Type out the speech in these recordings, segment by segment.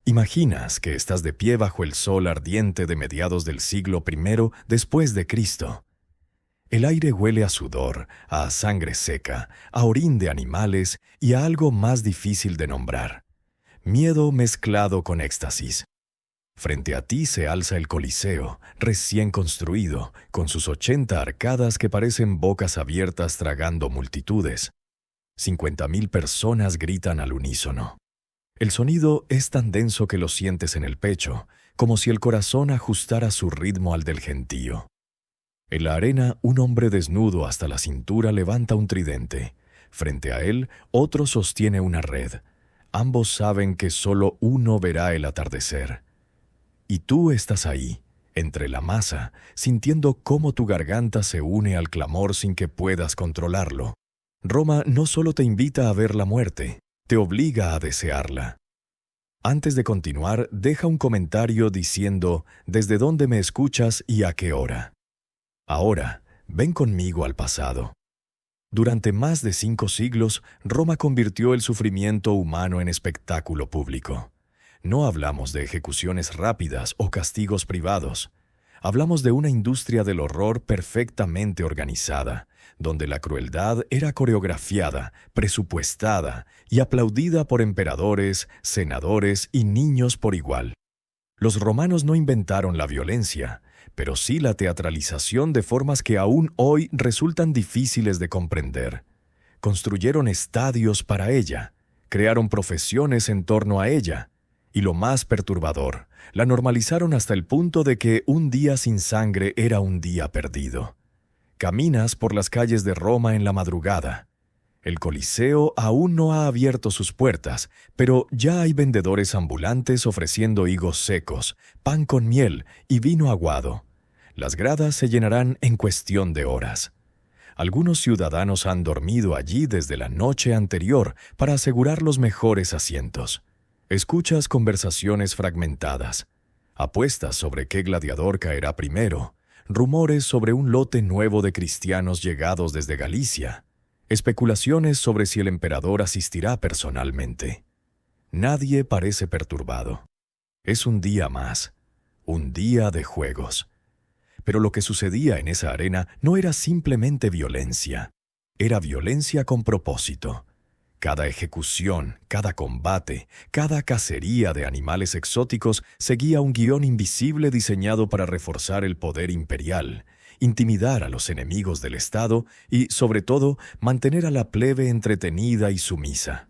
Imaginas que estás de pie bajo el sol ardiente de mediados del siglo I después de Cristo. El aire huele a sudor, a sangre seca, a orín de animales y a algo más difícil de nombrar: miedo mezclado con éxtasis. Frente a ti se alza el Coliseo, recién construido, con sus 80 arcadas que parecen bocas abiertas tragando multitudes. 50.000 personas gritan al unísono. El sonido es tan denso que lo sientes en el pecho, como si el corazón ajustara su ritmo al del gentío. En la arena, un hombre desnudo hasta la cintura levanta un tridente. Frente a él, otro sostiene una red. Ambos saben que solo uno verá el atardecer. Y tú estás ahí, entre la masa, sintiendo cómo tu garganta se une al clamor sin que puedas controlarlo. Roma no solo te invita a ver la muerte, te obliga a desearla. Antes de continuar, deja un comentario diciendo desde dónde me escuchas y a qué hora. Ahora, ven conmigo al pasado. Durante más de 5 siglos, Roma convirtió el sufrimiento humano en espectáculo público. No hablamos de ejecuciones rápidas o castigos privados. Hablamos de una industria del horror perfectamente organizada, donde la crueldad era coreografiada, presupuestada y aplaudida por emperadores, senadores y niños por igual. Los romanos no inventaron la violencia, pero sí la teatralización de formas que aún hoy resultan difíciles de comprender. Construyeron estadios para ella, crearon profesiones en torno a ella, y lo más perturbador, la normalizaron hasta el punto de que un día sin sangre era un día perdido. Caminas por las calles de Roma en la madrugada. El Coliseo aún no ha abierto sus puertas, pero ya hay vendedores ambulantes ofreciendo higos secos, pan con miel y vino aguado. Las gradas se llenarán en cuestión de horas. Algunos ciudadanos han dormido allí desde la noche anterior para asegurar los mejores asientos. Escuchas conversaciones fragmentadas, apuestas sobre qué gladiador caerá primero, rumores sobre un lote nuevo de cristianos llegados desde Galicia, especulaciones sobre si el emperador asistirá personalmente. Nadie parece perturbado. Es un día más, un día de juegos. Pero lo que sucedía en esa arena no era simplemente violencia, era violencia con propósito. Cada ejecución, cada combate, cada cacería de animales exóticos seguía un guión invisible diseñado para reforzar el poder imperial, intimidar a los enemigos del Estado y, sobre todo, mantener a la plebe entretenida y sumisa.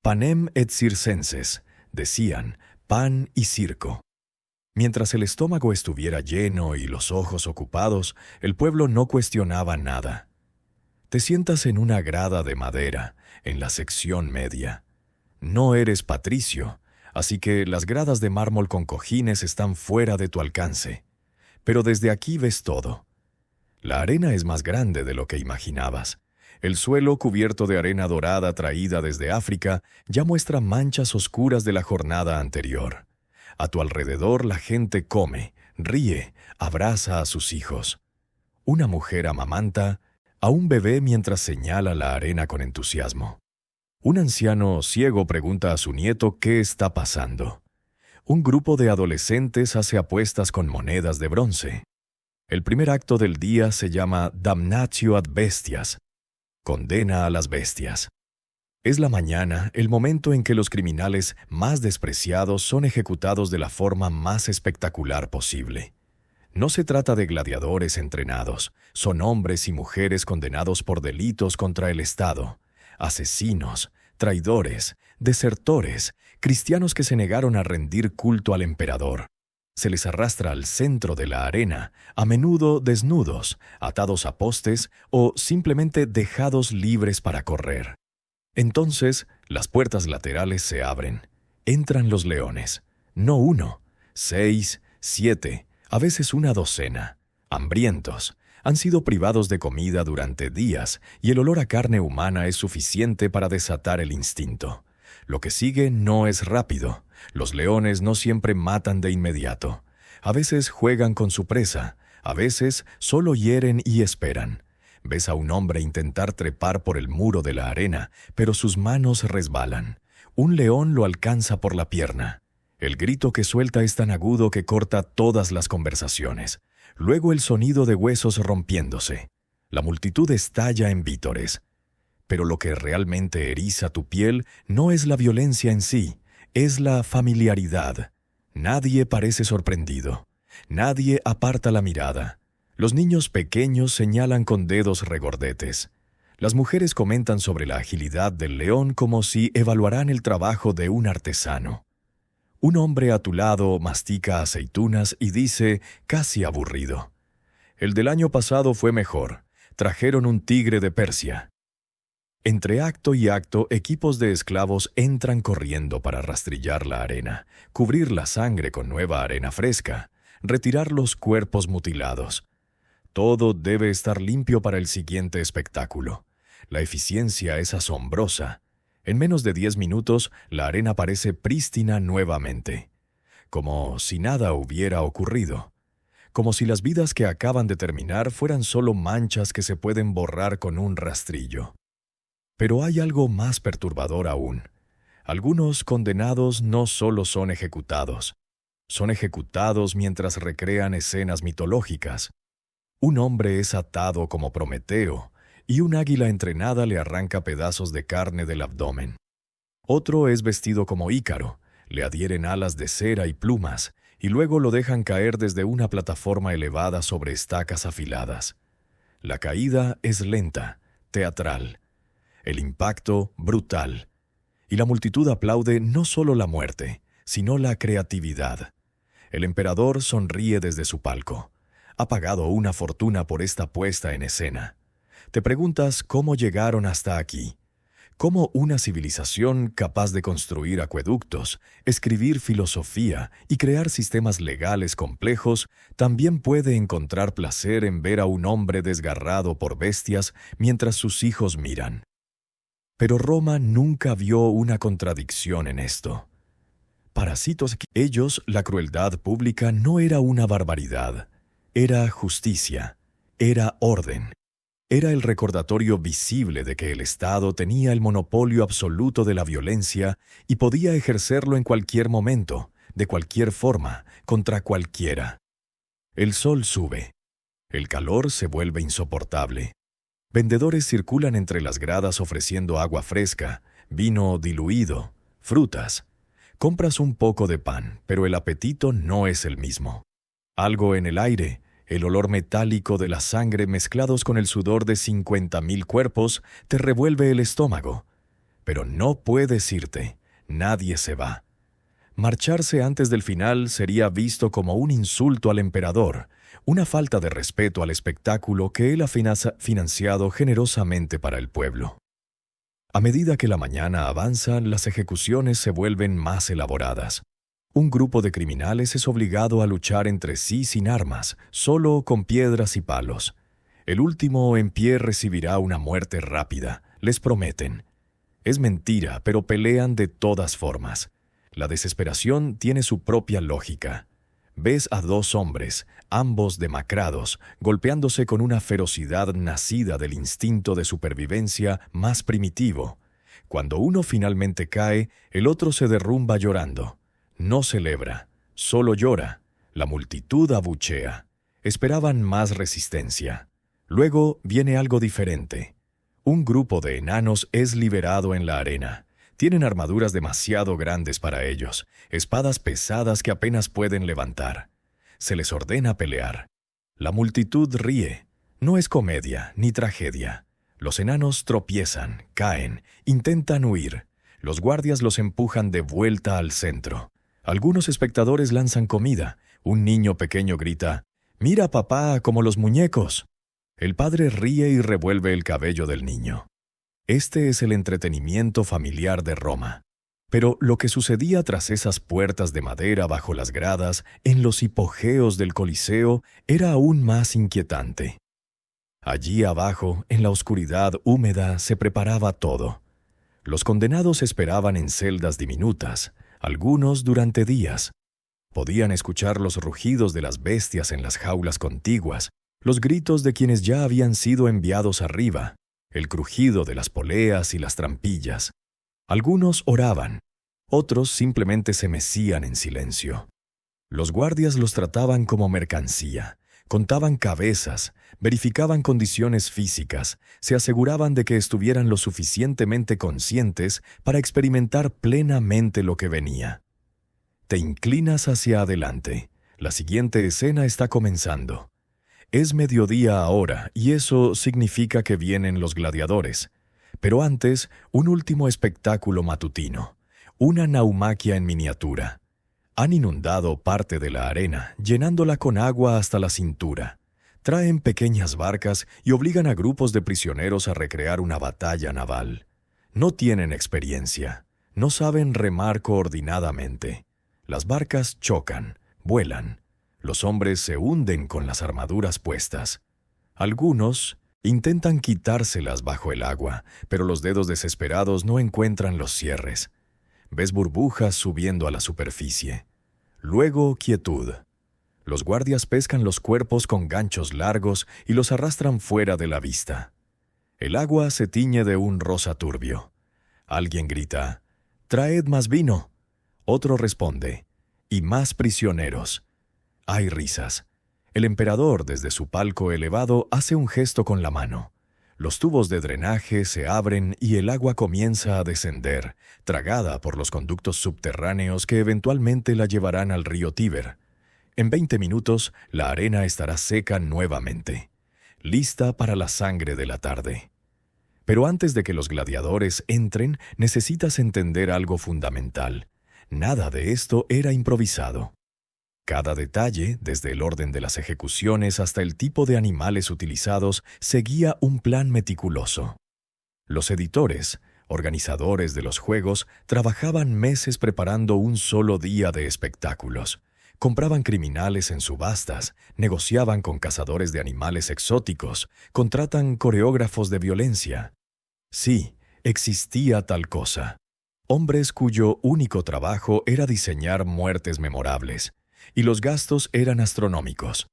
Panem et circenses, decían, pan y circo. Mientras el estómago estuviera lleno y los ojos ocupados, el pueblo no cuestionaba nada. Te sientas en una grada de madera, en la sección media. No eres patricio, así que las gradas de mármol con cojines están fuera de tu alcance. Pero desde aquí ves todo. La arena es más grande de lo que imaginabas. El suelo, cubierto de arena dorada traída desde África, ya muestra manchas oscuras de la jornada anterior. A tu alrededor la gente come, ríe, abraza a sus hijos. Una mujer amamanta a un bebé mientras señala la arena con entusiasmo. Un anciano ciego pregunta a su nieto qué está pasando. Un grupo de adolescentes hace apuestas con monedas de bronce. El primer acto del día se llama Damnatio ad bestias, condena a las bestias. Es la mañana, el momento en que los criminales más despreciados son ejecutados de la forma más espectacular posible. No se trata de gladiadores entrenados, son hombres y mujeres condenados por delitos contra el Estado, asesinos, traidores, desertores, cristianos que se negaron a rendir culto al emperador. Se les arrastra al centro de la arena, a menudo desnudos, atados a postes o simplemente dejados libres para correr. Entonces, las puertas laterales se abren. Entran los leones. No 1, 6, 7, a veces una docena. Hambrientos. Han sido privados de comida durante días y el olor a carne humana es suficiente para desatar el instinto. Lo que sigue no es rápido. Los leones no siempre matan de inmediato. A veces juegan con su presa. A veces solo hieren y esperan. Ves a un hombre intentar trepar por el muro de la arena, pero sus manos resbalan. Un león lo alcanza por la pierna. El grito que suelta es tan agudo que corta todas las conversaciones. Luego el sonido de huesos rompiéndose. La multitud estalla en vítores. Pero lo que realmente eriza tu piel no es la violencia en sí, es la familiaridad. Nadie parece sorprendido. Nadie aparta la mirada. Los niños pequeños señalan con dedos regordetes. Las mujeres comentan sobre la agilidad del león como si evaluaran el trabajo de un artesano. Un hombre a tu lado mastica aceitunas y dice, casi aburrido: el del año pasado fue mejor. Trajeron un tigre de Persia. Entre acto y acto, equipos de esclavos entran corriendo para rastrillar la arena, cubrir la sangre con nueva arena fresca, retirar los cuerpos mutilados. Todo debe estar limpio para el siguiente espectáculo. La eficiencia es asombrosa. En menos de 10 minutos, la arena parece prístina nuevamente, como si nada hubiera ocurrido, como si las vidas que acaban de terminar fueran solo manchas que se pueden borrar con un rastrillo. Pero hay algo más perturbador aún. Algunos condenados no solo son ejecutados mientras recrean escenas mitológicas. Un hombre es atado como Prometeo, y un águila entrenada le arranca pedazos de carne del abdomen. Otro es vestido como Ícaro, le adhieren alas de cera y plumas, y luego lo dejan caer desde una plataforma elevada sobre estacas afiladas. La caída es lenta, teatral. El impacto, brutal. Y la multitud aplaude no solo la muerte, sino la creatividad. El emperador sonríe desde su palco. Ha pagado una fortuna por esta puesta en escena. Te preguntas cómo llegaron hasta aquí. Cómo una civilización capaz de construir acueductos, escribir filosofía y crear sistemas legales complejos también puede encontrar placer en ver a un hombre desgarrado por bestias mientras sus hijos miran. Pero Roma nunca vio una contradicción en esto. Para ellos, la crueldad pública no era una barbaridad, era justicia, era orden. Era el recordatorio visible de que el Estado tenía el monopolio absoluto de la violencia y podía ejercerlo en cualquier momento, de cualquier forma, contra cualquiera. El sol sube. El calor se vuelve insoportable. Vendedores circulan entre las gradas ofreciendo agua fresca, vino diluido, frutas. Compras un poco de pan, pero el apetito no es el mismo. Algo en el aire, el olor metálico de la sangre mezclados con el sudor de 50.000 cuerpos, te revuelve el estómago. Pero no puedes irte, nadie se va. Marcharse antes del final sería visto como un insulto al emperador, una falta de respeto al espectáculo que él ha financiado generosamente para el pueblo. A medida que la mañana avanza, las ejecuciones se vuelven más elaboradas. Un grupo de criminales es obligado a luchar entre sí sin armas, solo con piedras y palos. El último en pie recibirá una muerte rápida, les prometen. Es mentira, pero pelean de todas formas. La desesperación tiene su propia lógica. Ves a dos hombres, ambos demacrados, golpeándose con una ferocidad nacida del instinto de supervivencia más primitivo. Cuando uno finalmente cae, el otro se derrumba llorando. No celebra, solo llora. La multitud abuchea. Esperaban más resistencia. Luego viene algo diferente. Un grupo de enanos es liberado en la arena. Tienen armaduras demasiado grandes para ellos, espadas pesadas que apenas pueden levantar. Se les ordena pelear. La multitud ríe. No es comedia ni tragedia. Los enanos tropiezan, caen, intentan huir. Los guardias los empujan de vuelta al centro. Algunos espectadores lanzan comida. Un niño pequeño grita: «¡Mira, papá, como los muñecos!». El padre ríe y revuelve el cabello del niño. Este es el entretenimiento familiar de Roma. Pero lo que sucedía tras esas puertas de madera bajo las gradas, en los hipogeos del Coliseo, era aún más inquietante. Allí abajo, en la oscuridad húmeda, se preparaba todo. Los condenados esperaban en celdas diminutas, algunos durante días. Podían escuchar los rugidos de las bestias en las jaulas contiguas, los gritos de quienes ya habían sido enviados arriba, el crujido de las poleas y las trampillas. Algunos oraban. Otros simplemente se mecían en silencio. Los guardias los trataban como mercancía, contaban cabezas, verificaban condiciones físicas, se aseguraban de que estuvieran lo suficientemente conscientes para experimentar plenamente lo que venía. Te inclinas hacia adelante. La siguiente escena está comenzando. Es mediodía ahora y eso significa que vienen los gladiadores. Pero antes, un último espectáculo matutino. Una naumaquia en miniatura. Han inundado parte de la arena, llenándola con agua hasta la cintura. Traen pequeñas barcas y obligan a grupos de prisioneros a recrear una batalla naval. No tienen experiencia. No saben remar coordinadamente. Las barcas chocan, vuelan. Los hombres se hunden con las armaduras puestas. Algunos intentan quitárselas bajo el agua, pero los dedos desesperados no encuentran los cierres. Ves burbujas subiendo a la superficie. Luego, quietud. Los guardias pescan los cuerpos con ganchos largos y los arrastran fuera de la vista. El agua se tiñe de un rosa turbio. Alguien grita, «¡Traed más vino!». Otro responde, «¡Y más prisioneros!». Hay risas. El emperador, desde su palco elevado, hace un gesto con la mano. Los tubos de drenaje se abren y el agua comienza a descender, tragada por los conductos subterráneos que eventualmente la llevarán al río Tíber. En 20 minutos, la arena estará seca nuevamente, lista para la sangre de la tarde. Pero antes de que los gladiadores entren, necesitas entender algo fundamental. Nada de esto era improvisado. Cada detalle, desde el orden de las ejecuciones hasta el tipo de animales utilizados, seguía un plan meticuloso. Los editores, organizadores de los juegos, trabajaban meses preparando un solo día de espectáculos. Compraban criminales en subastas, negociaban con cazadores de animales exóticos, contratan coreógrafos de violencia. Sí, existía tal cosa. Hombres cuyo único trabajo era diseñar muertes memorables. Y los gastos eran astronómicos.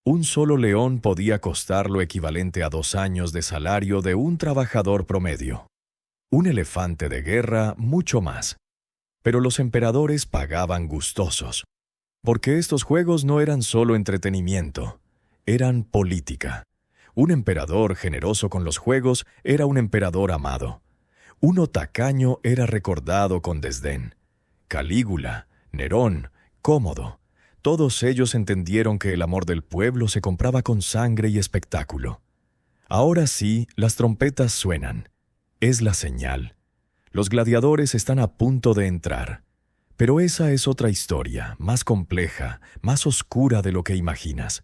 Un solo león podía costar lo equivalente a 2 años de salario de un trabajador promedio. Un elefante de guerra, mucho más. Pero los emperadores pagaban gustosos. Porque estos juegos no eran solo entretenimiento, eran política. Un emperador generoso con los juegos era un emperador amado. Uno tacaño era recordado con desdén. Calígula, Nerón, Cómodo. Todos ellos entendieron que el amor del pueblo se compraba con sangre y espectáculo. Ahora sí, las trompetas suenan. Es la señal. Los gladiadores están a punto de entrar. Pero esa es otra historia, más compleja, más oscura de lo que imaginas.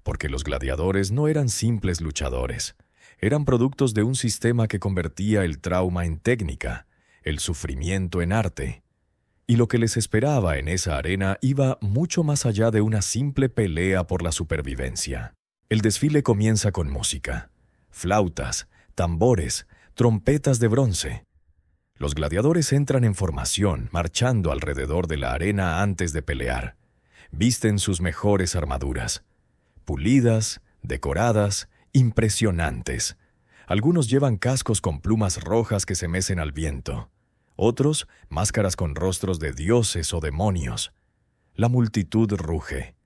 Porque los gladiadores no eran simples luchadores. Eran productos de un sistema que convertía el trauma en técnica, el sufrimiento en arte. Y lo que les esperaba en esa arena iba mucho más allá de una simple pelea por la supervivencia. El desfile comienza con música, flautas, tambores, trompetas de bronce. Los gladiadores entran en formación, marchando alrededor de la arena antes de pelear. Visten sus mejores armaduras, pulidas, decoradas, impresionantes. Algunos llevan cascos con plumas rojas que se mecen al viento. Otros, máscaras con rostros de dioses o demonios. La multitud ruge.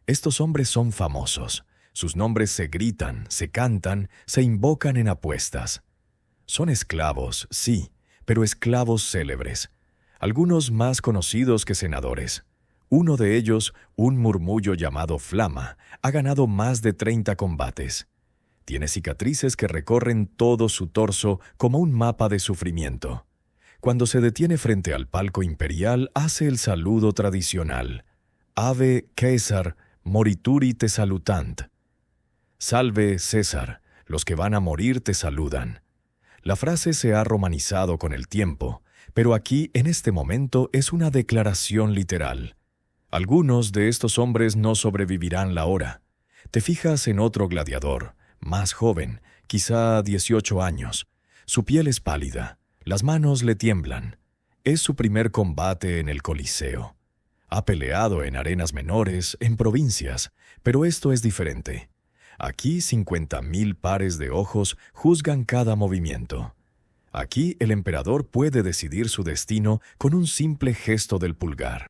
Estos hombres son famosos. Sus nombres se gritan, se cantan, se invocan en apuestas. Son esclavos, sí, pero esclavos célebres. Algunos más conocidos que senadores. Uno de ellos, un murmullo llamado Flama, ha ganado más de 30 combates. Tiene cicatrices que recorren todo su torso como un mapa de sufrimiento. Cuando se detiene frente al palco imperial, hace el saludo tradicional. Ave Caesar, morituri te salutant. Salve César, los que van a morir te saludan. La frase se ha romanizado con el tiempo, pero aquí, en este momento, es una declaración literal. Algunos de estos hombres no sobrevivirán la hora. Te fijas en otro gladiador, más joven, quizá 18 años. Su piel es pálida. Las manos le tiemblan. Es su primer combate en el Coliseo. Ha peleado en arenas menores, en provincias, pero esto es diferente. Aquí 50.000 pares de ojos juzgan cada movimiento. Aquí el emperador puede decidir su destino con un simple gesto del pulgar.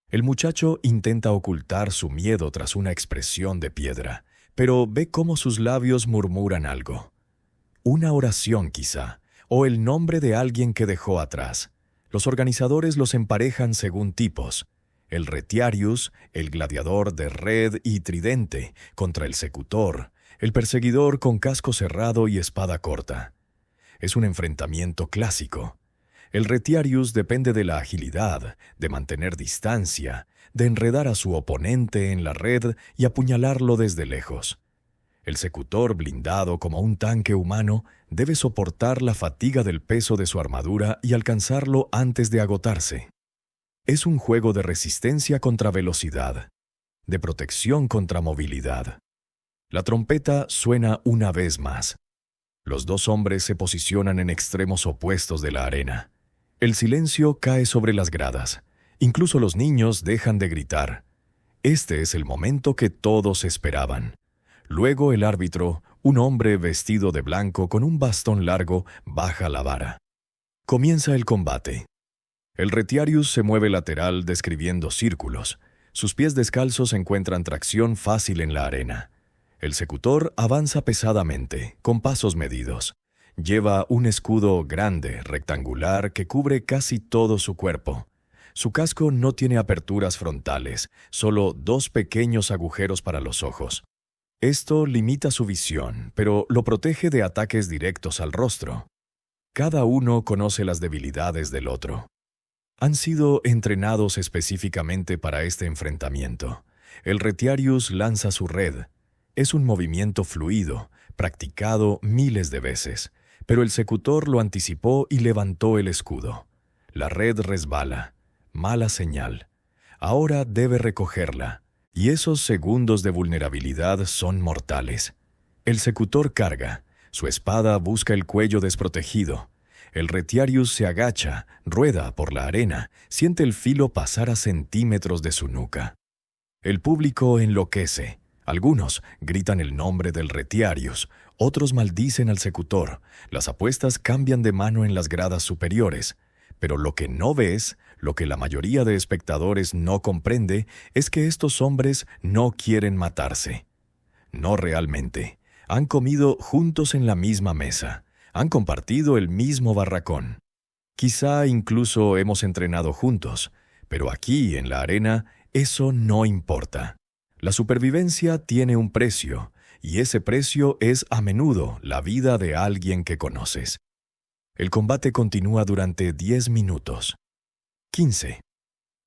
El muchacho intenta ocultar su miedo tras una expresión de piedra, pero ve cómo sus labios murmuran algo. Una oración quizá, o el nombre de alguien que dejó atrás. Los organizadores los emparejan según tipos. El retiarius, el gladiador de red y tridente, contra el secutor, el perseguidor con casco cerrado y espada corta. Es un enfrentamiento clásico. El retiarius depende de la agilidad, de mantener distancia, de enredar a su oponente en la red y apuñalarlo desde lejos. El secutor, blindado como un tanque humano, debe soportar la fatiga del peso de su armadura y alcanzarlo antes de agotarse. Es un juego de resistencia contra velocidad, de protección contra movilidad. La trompeta suena una vez más. Los dos hombres se posicionan en extremos opuestos de la arena. El silencio cae sobre las gradas. Incluso los niños dejan de gritar. Este es el momento que todos esperaban. Luego el árbitro, un hombre vestido de blanco con un bastón largo, baja la vara. Comienza el combate. El retiarius se mueve lateral describiendo círculos. Sus pies descalzos encuentran tracción fácil en la arena. El secutor avanza pesadamente, con pasos medidos. Lleva un escudo grande, rectangular, que cubre casi todo su cuerpo. Su casco no tiene aperturas frontales, solo 2 pequeños agujeros para los ojos. Esto limita su visión, pero lo protege de ataques directos al rostro. Cada uno conoce las debilidades del otro. Han sido entrenados específicamente para este enfrentamiento. El retiarius lanza su red. Es un movimiento fluido, practicado miles de veces, pero el secutor lo anticipó y levantó el escudo. La red resbala. Mala señal. Ahora debe recogerla, y esos segundos de vulnerabilidad son mortales. El secutor carga. Su espada busca el cuello desprotegido. El retiarius se agacha, rueda por la arena, siente el filo pasar a centímetros de su nuca. El público enloquece. Algunos gritan el nombre del retiarius, otros maldicen al secutor. Las apuestas cambian de mano en las gradas superiores. Pero lo que no ves, lo que la mayoría de espectadores no comprende, es que estos hombres no quieren matarse. No realmente. Han comido juntos en la misma mesa. Han compartido el mismo barracón. Quizá incluso hemos entrenado juntos, pero aquí, en la arena, eso no importa. La supervivencia tiene un precio, y ese precio es a menudo la vida de alguien que conoces. El combate continúa durante 10 minutos. 15.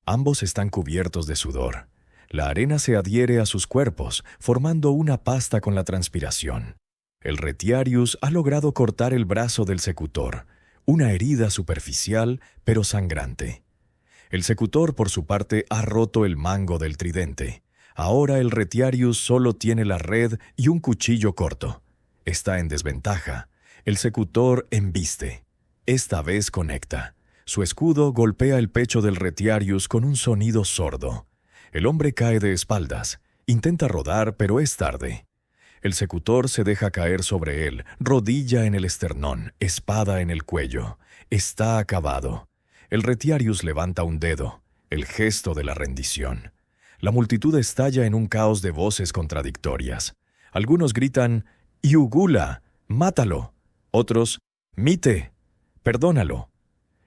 Ambos están cubiertos de sudor. La arena se adhiere a sus cuerpos, formando una pasta con la transpiración. El retiarius ha logrado cortar el brazo del secutor, una herida superficial pero sangrante. El secutor, por su parte, ha roto el mango del tridente. Ahora el retiarius solo tiene la red y un cuchillo corto. Está en desventaja. El secutor embiste. Esta vez conecta. Su escudo golpea el pecho del retiarius con un sonido sordo. El hombre cae de espaldas. Intenta rodar, pero es tarde. El secutor se deja caer sobre él, rodilla en el esternón, espada en el cuello. Está acabado. El retiarius levanta un dedo, el gesto de la rendición. La multitud estalla en un caos de voces contradictorias. Algunos gritan, «Iugula, mátalo». Otros, «Mite, perdónalo».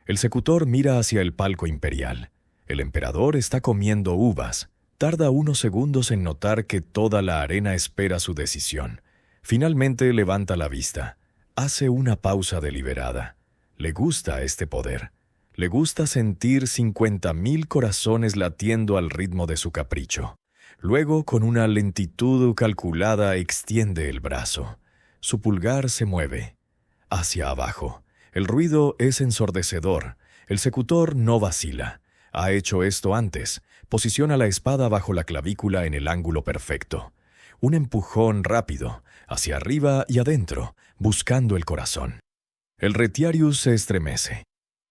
El secutor mira hacia el palco imperial. El emperador está comiendo uvas. Tarda unos segundos en notar que toda la arena espera su decisión. Finalmente levanta la vista. Hace una pausa deliberada. Le gusta este poder. Le gusta sentir 50.000 corazones latiendo al ritmo de su capricho. Luego, con una lentitud calculada, extiende el brazo. Su pulgar se mueve. Hacia abajo. El ruido es ensordecedor. El secutor no vacila. Ha hecho esto antes. Posiciona la espada bajo la clavícula en el ángulo perfecto. Un empujón rápido, hacia arriba y adentro, buscando el corazón. El retiarius se estremece.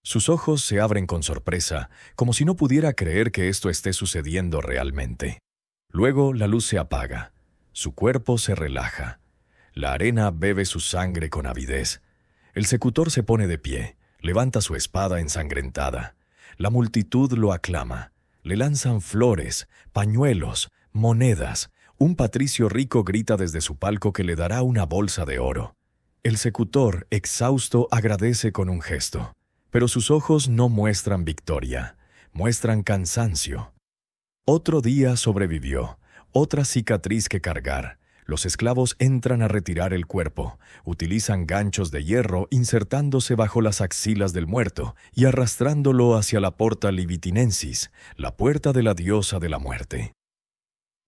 Sus ojos se abren con sorpresa, como si no pudiera creer que esto esté sucediendo realmente. Luego la luz se apaga. Su cuerpo se relaja. La arena bebe su sangre con avidez. El secutor se pone de pie, levanta su espada ensangrentada. La multitud lo aclama. Le lanzan flores, pañuelos, monedas. Un patricio rico grita desde su palco que le dará una bolsa de oro. El secutor, exhausto, agradece con un gesto. Pero sus ojos no muestran victoria, muestran cansancio. Otro día sobrevivió, otra cicatriz que cargar. Los esclavos entran a retirar el cuerpo, utilizan ganchos de hierro insertándose bajo las axilas del muerto y arrastrándolo hacia la Porta Libitinensis, la puerta de la diosa de la muerte.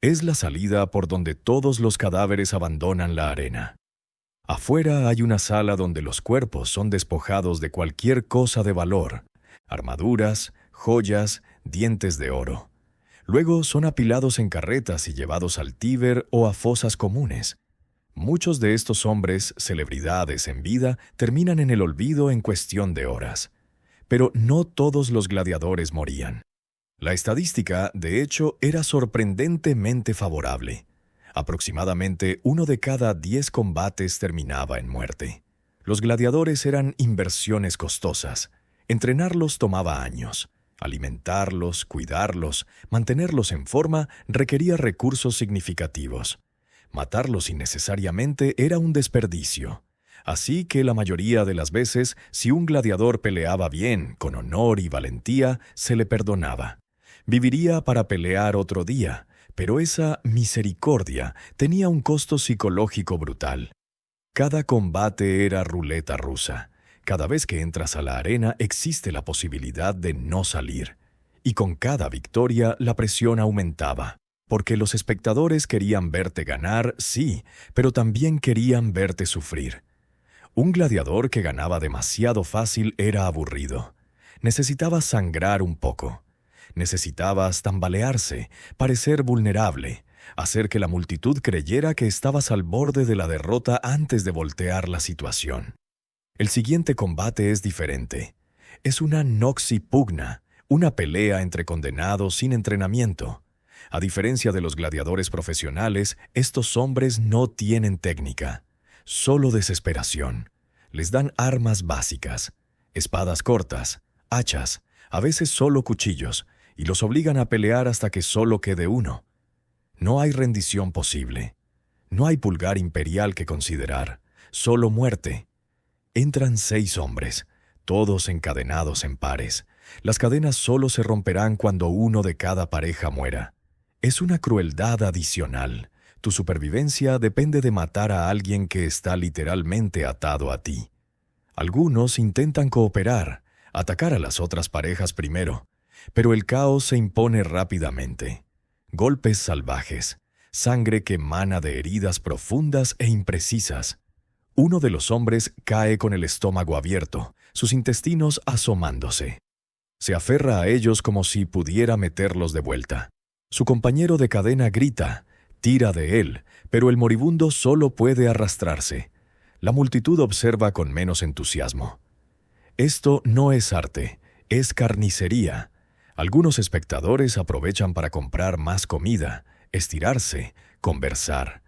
Es la salida por donde todos los cadáveres abandonan la arena. Afuera hay una sala donde los cuerpos son despojados de cualquier cosa de valor, armaduras, joyas, dientes de oro. Luego son apilados en carretas y llevados al Tíber o a fosas comunes. Muchos de estos hombres, celebridades en vida, terminan en el olvido en cuestión de horas. Pero no todos los gladiadores morían. La estadística, de hecho, era sorprendentemente favorable. Aproximadamente 1 de cada 10 combates terminaba en muerte. Los gladiadores eran inversiones costosas. Entrenarlos tomaba años. Alimentarlos, cuidarlos, mantenerlos en forma requería recursos significativos. Matarlos innecesariamente era un desperdicio. Así que la mayoría de las veces, si un gladiador peleaba bien, con honor y valentía, se le perdonaba. Viviría para pelear otro día, pero esa misericordia tenía un costo psicológico brutal. Cada combate era ruleta rusa. Cada vez que entras a la arena existe la posibilidad de no salir. Y con cada victoria la presión aumentaba, porque los espectadores querían verte ganar, sí, pero también querían verte sufrir. Un gladiador que ganaba demasiado fácil era aburrido. Necesitaba sangrar un poco. Necesitabas tambalearse, parecer vulnerable, hacer que la multitud creyera que estabas al borde de la derrota antes de voltear la situación. El siguiente combate es diferente. Es una noxipugna, una pelea entre condenados sin entrenamiento. A diferencia de los gladiadores profesionales, estos hombres no tienen técnica, solo desesperación. Les dan armas básicas, espadas cortas, hachas, a veces solo cuchillos, y los obligan a pelear hasta que solo quede uno. No hay rendición posible. No hay pulgar imperial que considerar, solo muerte. Entran 6 hombres, todos encadenados en pares. Las cadenas solo se romperán cuando uno de cada pareja muera. Es una crueldad adicional. Tu supervivencia depende de matar a alguien que está literalmente atado a ti. Algunos intentan cooperar, atacar a las otras parejas primero, pero el caos se impone rápidamente. Golpes salvajes, sangre que emana de heridas profundas e imprecisas. Uno de los hombres cae con el estómago abierto, sus intestinos asomándose. Se aferra a ellos como si pudiera meterlos de vuelta. Su compañero de cadena grita, tira de él, pero el moribundo solo puede arrastrarse. La multitud observa con menos entusiasmo. Esto no es arte, es carnicería. Algunos espectadores aprovechan para comprar más comida, estirarse, conversar.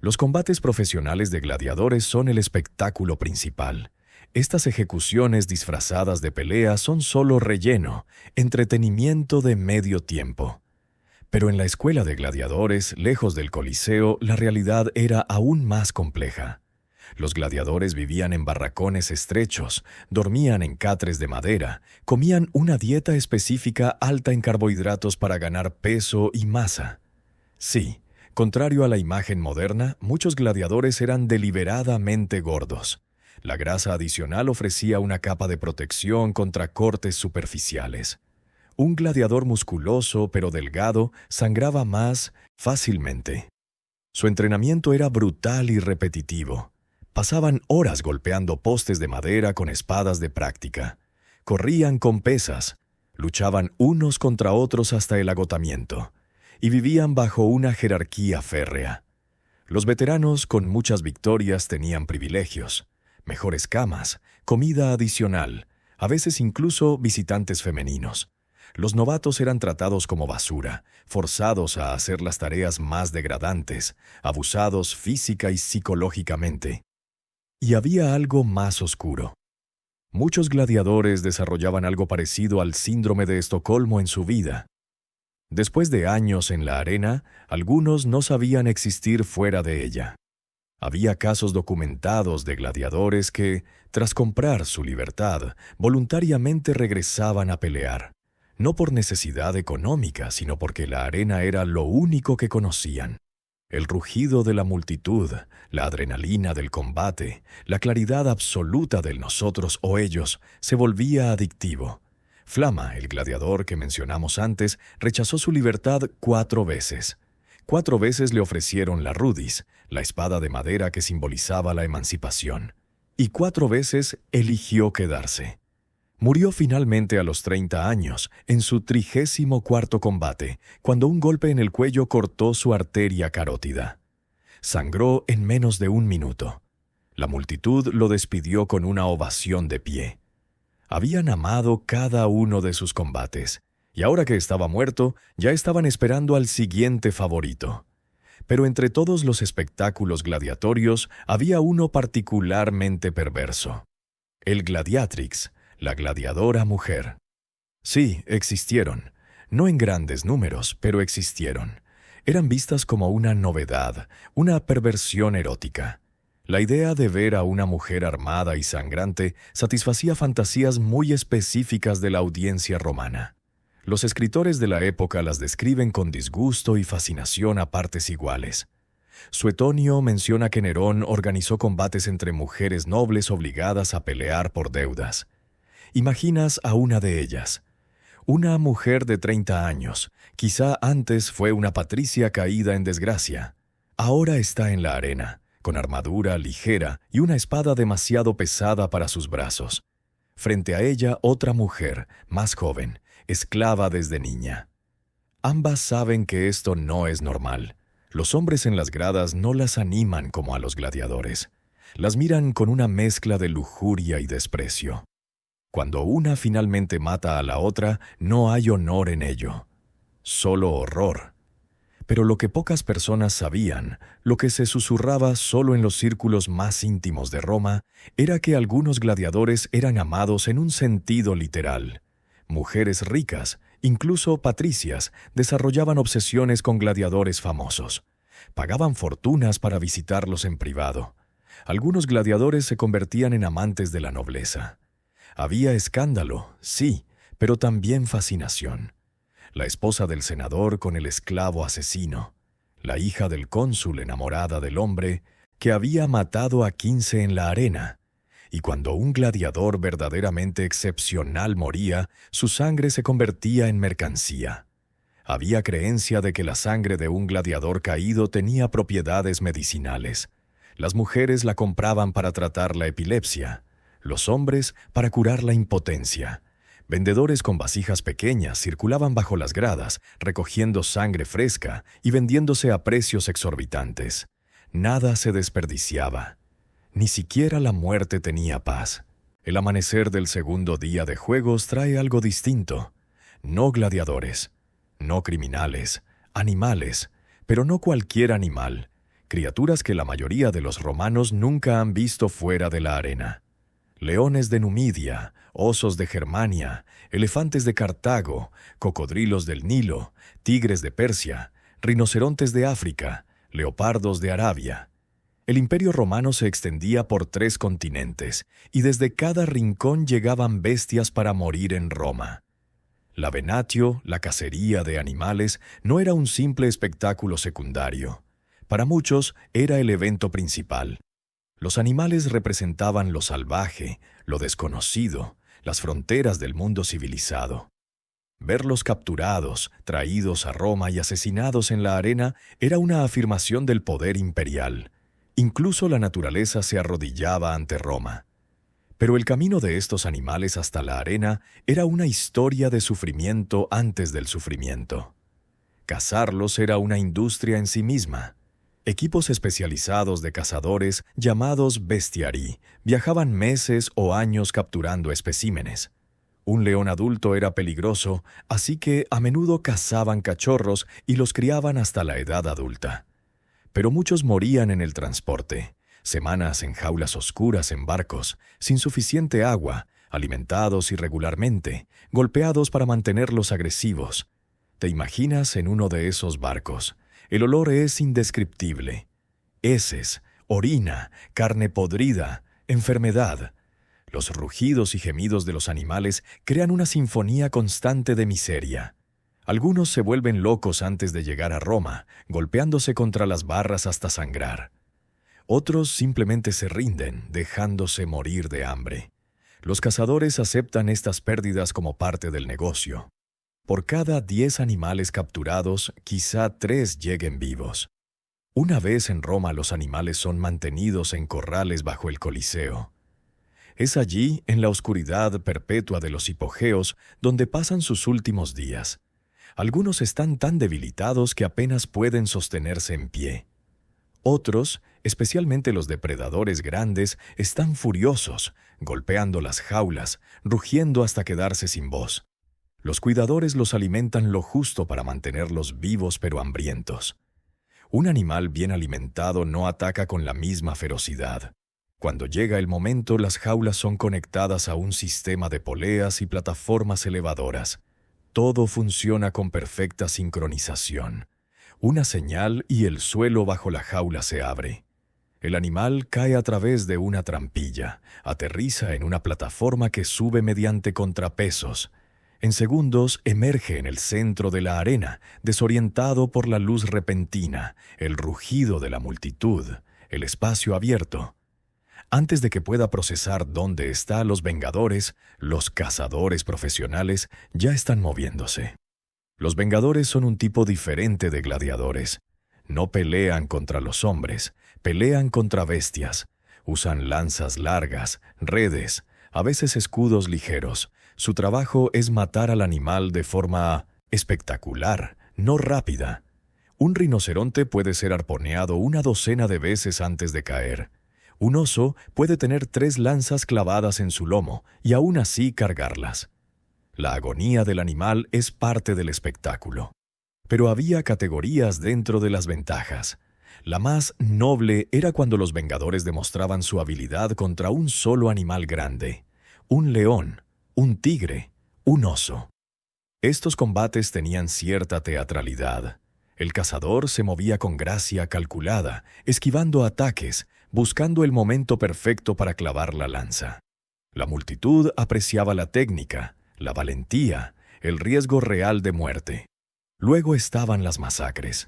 Los combates profesionales de gladiadores son el espectáculo principal. Estas ejecuciones disfrazadas de pelea son solo relleno, entretenimiento de medio tiempo. Pero en la escuela de gladiadores, lejos del Coliseo, la realidad era aún más compleja. Los gladiadores vivían en barracones estrechos, dormían en catres de madera, comían una dieta específica alta en carbohidratos para ganar peso y masa. Sí, contrario a la imagen moderna, muchos gladiadores eran deliberadamente gordos. La grasa adicional ofrecía una capa de protección contra cortes superficiales. Un gladiador musculoso pero delgado sangraba más fácilmente. Su entrenamiento era brutal y repetitivo. Pasaban horas golpeando postes de madera con espadas de práctica. Corrían con pesas, luchaban unos contra otros hasta el agotamiento, y vivían bajo una jerarquía férrea. Los veteranos con muchas victorias tenían privilegios, mejores camas, comida adicional, a veces incluso visitantes femeninos. Los novatos eran tratados como basura, forzados a hacer las tareas más degradantes, abusados física y psicológicamente. Y había algo más oscuro. Muchos gladiadores desarrollaban algo parecido al síndrome de Estocolmo en su vida. Después de años en la arena, algunos no sabían existir fuera de ella. Había casos documentados de gladiadores que, tras comprar su libertad, voluntariamente regresaban a pelear, no por necesidad económica, sino porque la arena era lo único que conocían. El rugido de la multitud, la adrenalina del combate, la claridad absoluta del nosotros o ellos, se volvía adictivo. Flama, el gladiador que mencionamos antes, rechazó su libertad 4 veces. 4 veces le ofrecieron la rudis, la espada de madera que simbolizaba la emancipación. Y 4 veces eligió quedarse. Murió finalmente a los 30 años, en su 34º combate, cuando un golpe en el cuello cortó su arteria carótida. Sangró en menos de 1 minuto. La multitud lo despidió con una ovación de pie. Habían amado cada uno de sus combates, y ahora que estaba muerto, ya estaban esperando al siguiente favorito. Pero entre todos los espectáculos gladiatorios había uno particularmente perverso: el gladiatrix, la gladiadora mujer. Sí, existieron, no en grandes números, pero existieron. Eran vistas como una novedad, una perversión erótica. La idea de ver a una mujer armada y sangrante satisfacía fantasías muy específicas de la audiencia romana. Los escritores de la época las describen con disgusto y fascinación a partes iguales. Suetonio menciona que Nerón organizó combates entre mujeres nobles obligadas a pelear por deudas. Imaginas a una de ellas. Una mujer de 30 años, quizá antes fue una patricia caída en desgracia. Ahora está en la arena, con armadura ligera y una espada demasiado pesada para sus brazos. Frente a ella otra mujer, más joven, esclava desde niña. Ambas saben que esto no es normal. Los hombres en las gradas no las animan como a los gladiadores. Las miran con una mezcla de lujuria y desprecio. Cuando una finalmente mata a la otra, no hay honor en ello, solo horror. Pero lo que pocas personas sabían, lo que se susurraba solo en los círculos más íntimos de Roma, era que algunos gladiadores eran amados en un sentido literal. Mujeres ricas, incluso patricias, desarrollaban obsesiones con gladiadores famosos. Pagaban fortunas para visitarlos en privado. Algunos gladiadores se convertían en amantes de la nobleza. Había escándalo, sí, pero también fascinación. La esposa del senador con el esclavo asesino, la hija del cónsul enamorada del hombre que había matado a 15 en la arena. Y cuando un gladiador verdaderamente excepcional moría, su sangre se convertía en mercancía. Había creencia de que la sangre de un gladiador caído tenía propiedades medicinales. Las mujeres la compraban para tratar la epilepsia, los hombres para curar la impotencia. Vendedores con vasijas pequeñas circulaban bajo las gradas, recogiendo sangre fresca y vendiéndose a precios exorbitantes. Nada se desperdiciaba. Ni siquiera la muerte tenía paz. El amanecer del segundo día de juegos trae algo distinto. No gladiadores, no criminales, animales, pero no cualquier animal, criaturas que la mayoría de los romanos nunca han visto fuera de la arena. Leones de Numidia, osos de Germania, elefantes de Cartago, cocodrilos del Nilo, tigres de Persia, rinocerontes de África, leopardos de Arabia. El imperio romano se extendía por 3 continentes, y desde cada rincón llegaban bestias para morir en Roma. La venatio, la cacería de animales, no era un simple espectáculo secundario. Para muchos era el evento principal. Los animales representaban lo salvaje, lo desconocido, las fronteras del mundo civilizado. Verlos capturados, traídos a Roma y asesinados en la arena era una afirmación del poder imperial. Incluso la naturaleza se arrodillaba ante Roma. Pero el camino de estos animales hasta la arena era una historia de sufrimiento antes del sufrimiento. Cazarlos era una industria en sí misma. Equipos especializados de cazadores, llamados bestiarii, viajaban meses o años capturando especímenes. Un león adulto era peligroso, así que a menudo cazaban cachorros y los criaban hasta la edad adulta. Pero muchos morían en el transporte. semanas en jaulas oscuras en barcos, sin suficiente agua, alimentados irregularmente, golpeados para mantenerlos agresivos. Te imaginas en uno de esos barcos. El olor es indescriptible. Heces, orina, carne podrida, enfermedad. Los rugidos y gemidos de los animales crean una sinfonía constante de miseria. Algunos se vuelven locos antes de llegar a Roma, golpeándose contra las barras hasta sangrar. Otros simplemente se rinden, dejándose morir de hambre. Los cazadores aceptan estas pérdidas como parte del negocio. Por cada 10 animales capturados, quizá 3 lleguen vivos. Una vez en Roma los animales son mantenidos en corrales bajo el Coliseo. Es allí, en la oscuridad perpetua de los hipogeos, donde pasan sus últimos días. Algunos están tan debilitados que apenas pueden sostenerse en pie. Otros, especialmente los depredadores grandes, están furiosos, golpeando las jaulas, rugiendo hasta quedarse sin voz. Los cuidadores los alimentan lo justo para mantenerlos vivos pero hambrientos. Un animal bien alimentado no ataca con la misma ferocidad. Cuando llega el momento, las jaulas son conectadas a un sistema de poleas y plataformas elevadoras. Todo funciona con perfecta sincronización. Una señal y el suelo bajo la jaula se abre. El animal cae a través de una trampilla, aterriza en una plataforma que sube mediante contrapesos. En segundos emerge en el centro de la arena, desorientado por la luz repentina, el rugido de la multitud, el espacio abierto. Antes de que pueda procesar dónde están los vengadores, los cazadores profesionales ya están moviéndose. Los vengadores son un tipo diferente de gladiadores. No pelean contra los hombres, pelean contra bestias. Usan lanzas largas, redes, a veces escudos ligeros. Su trabajo es matar al animal de forma espectacular, no rápida. Un rinoceronte puede ser arponeado 12 veces antes de caer. Un oso puede tener 3 lanzas clavadas en su lomo y aún así cargarlas. La agonía del animal es parte del espectáculo. Pero había categorías dentro de las ventajas. La más noble era cuando los vengadores demostraban su habilidad contra un solo animal grande: un león, un tigre, un oso. Estos combates tenían cierta teatralidad. El cazador se movía con gracia calculada, esquivando ataques, buscando el momento perfecto para clavar la lanza. La multitud apreciaba la técnica, la valentía, el riesgo real de muerte. Luego estaban las masacres.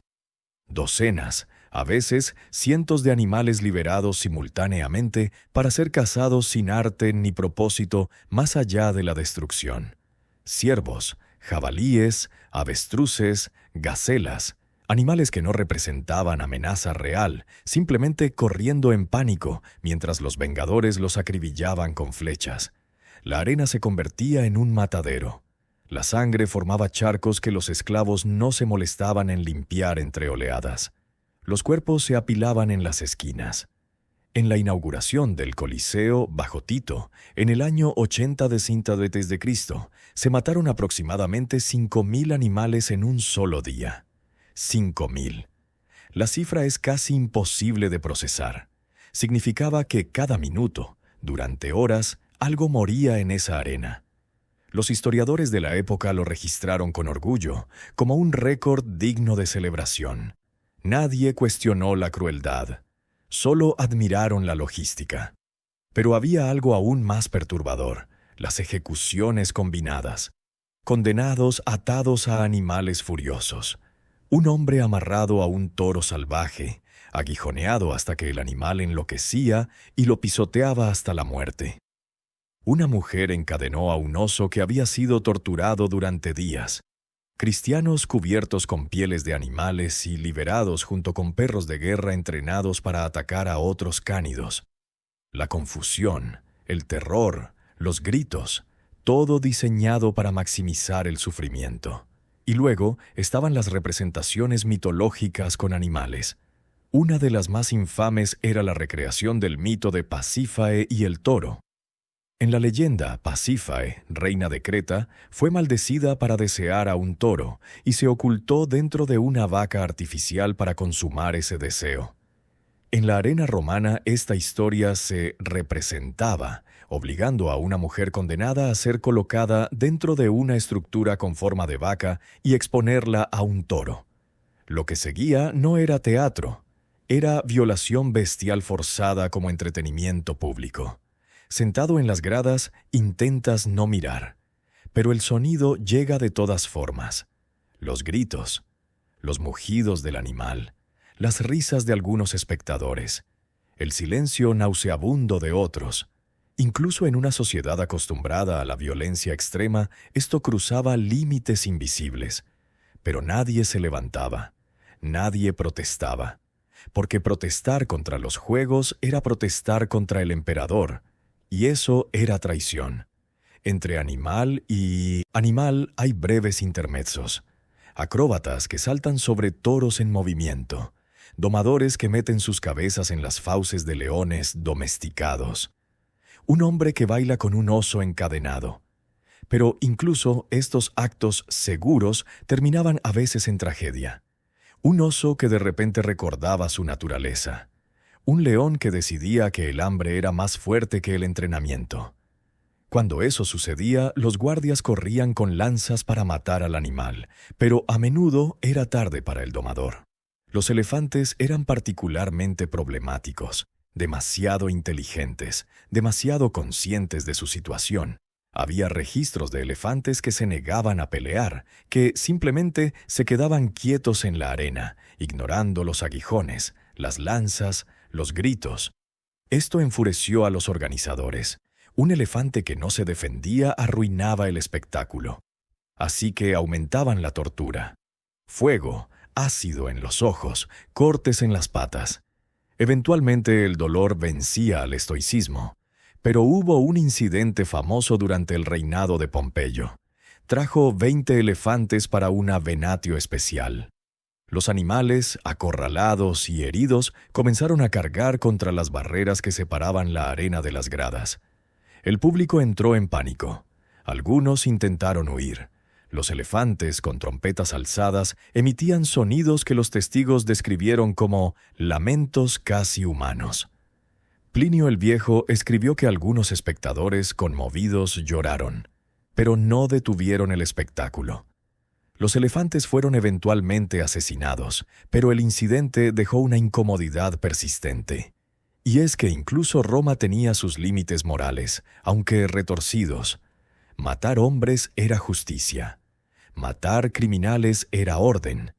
Docenas, a veces cientos de animales liberados simultáneamente para ser cazados sin arte ni propósito más allá de la destrucción. Ciervos, jabalíes, avestruces, gacelas, animales que no representaban amenaza real, simplemente corriendo en pánico mientras los vengadores los acribillaban con flechas. La arena se convertía en un matadero. La sangre formaba charcos que los esclavos no se molestaban en limpiar entre oleadas. Los cuerpos se apilaban en las esquinas. En la inauguración del Coliseo bajo Tito, en el año 80 d.C., se mataron aproximadamente 5.000 animales en un solo día. 5.000. La cifra es casi imposible de procesar. Significaba que cada minuto, durante horas, algo moría en esa arena. Los historiadores de la época lo registraron con orgullo, como un récord digno de celebración. Nadie cuestionó la crueldad, solo admiraron la logística. Pero había algo aún más perturbador: las ejecuciones combinadas. Condenados atados a animales furiosos. Un hombre amarrado a un toro salvaje, aguijoneado hasta que el animal enloquecía y lo pisoteaba hasta la muerte. Una mujer encadenó a un oso que había sido torturado durante días. Cristianos cubiertos con pieles de animales y liberados junto con perros de guerra entrenados para atacar a otros cánidos. La confusión, el terror, los gritos, todo diseñado para maximizar el sufrimiento. Y luego estaban las representaciones mitológicas con animales. Una de las más infames era la recreación del mito de Pasífae y el toro. En la leyenda, Pasífae, reina de Creta, fue maldecida para desear a un toro y se ocultó dentro de una vaca artificial para consumar ese deseo. En la arena romana esta historia se representaba, obligando a una mujer condenada a ser colocada dentro de una estructura con forma de vaca y exponerla a un toro. Lo que seguía no era teatro, era violación bestial forzada como entretenimiento público. Sentado en las gradas, intentas no mirar, pero el sonido llega de todas formas. Los gritos, los mugidos del animal, las risas de algunos espectadores, el silencio nauseabundo de otros. Incluso en una sociedad acostumbrada a la violencia extrema, esto cruzaba límites invisibles. Pero nadie se levantaba, nadie protestaba, porque protestar contra los juegos era protestar contra el emperador, y eso era traición. Entre animal y animal hay breves intermezos. Acróbatas que saltan sobre toros en movimiento, domadores que meten sus cabezas en las fauces de leones domesticados, un hombre que baila con un oso encadenado. Pero incluso estos actos seguros terminaban a veces en tragedia. Un oso que de repente recordaba su naturaleza. Un león que decidía que el hambre era más fuerte que el entrenamiento. Cuando eso sucedía, los guardias corrían con lanzas para matar al animal, pero a menudo era tarde para el domador. Los elefantes eran particularmente problemáticos, demasiado inteligentes, demasiado conscientes de su situación. Había registros de elefantes que se negaban a pelear, que simplemente se quedaban quietos en la arena, ignorando los aguijones, las lanzas, los gritos. Esto enfureció a los organizadores. Un elefante que no se defendía arruinaba el espectáculo. Así que aumentaban la tortura. Fuego, ácido en los ojos, cortes en las patas. Eventualmente el dolor vencía al estoicismo. Pero hubo un incidente famoso durante el reinado de Pompeyo. Trajo 20 elefantes para una venatio especial. Los animales, acorralados y heridos, comenzaron a cargar contra las barreras que separaban la arena de las gradas. El público entró en pánico. Algunos intentaron huir. Los elefantes, con trompetas alzadas, emitían sonidos que los testigos describieron como lamentos casi humanos. Plinio el Viejo escribió que algunos espectadores conmovidos lloraron, pero no detuvieron el espectáculo. Los elefantes fueron eventualmente asesinados, pero el incidente dejó una incomodidad persistente. Y es que incluso Roma tenía sus límites morales, aunque retorcidos. Matar hombres era justicia. Matar criminales era orden.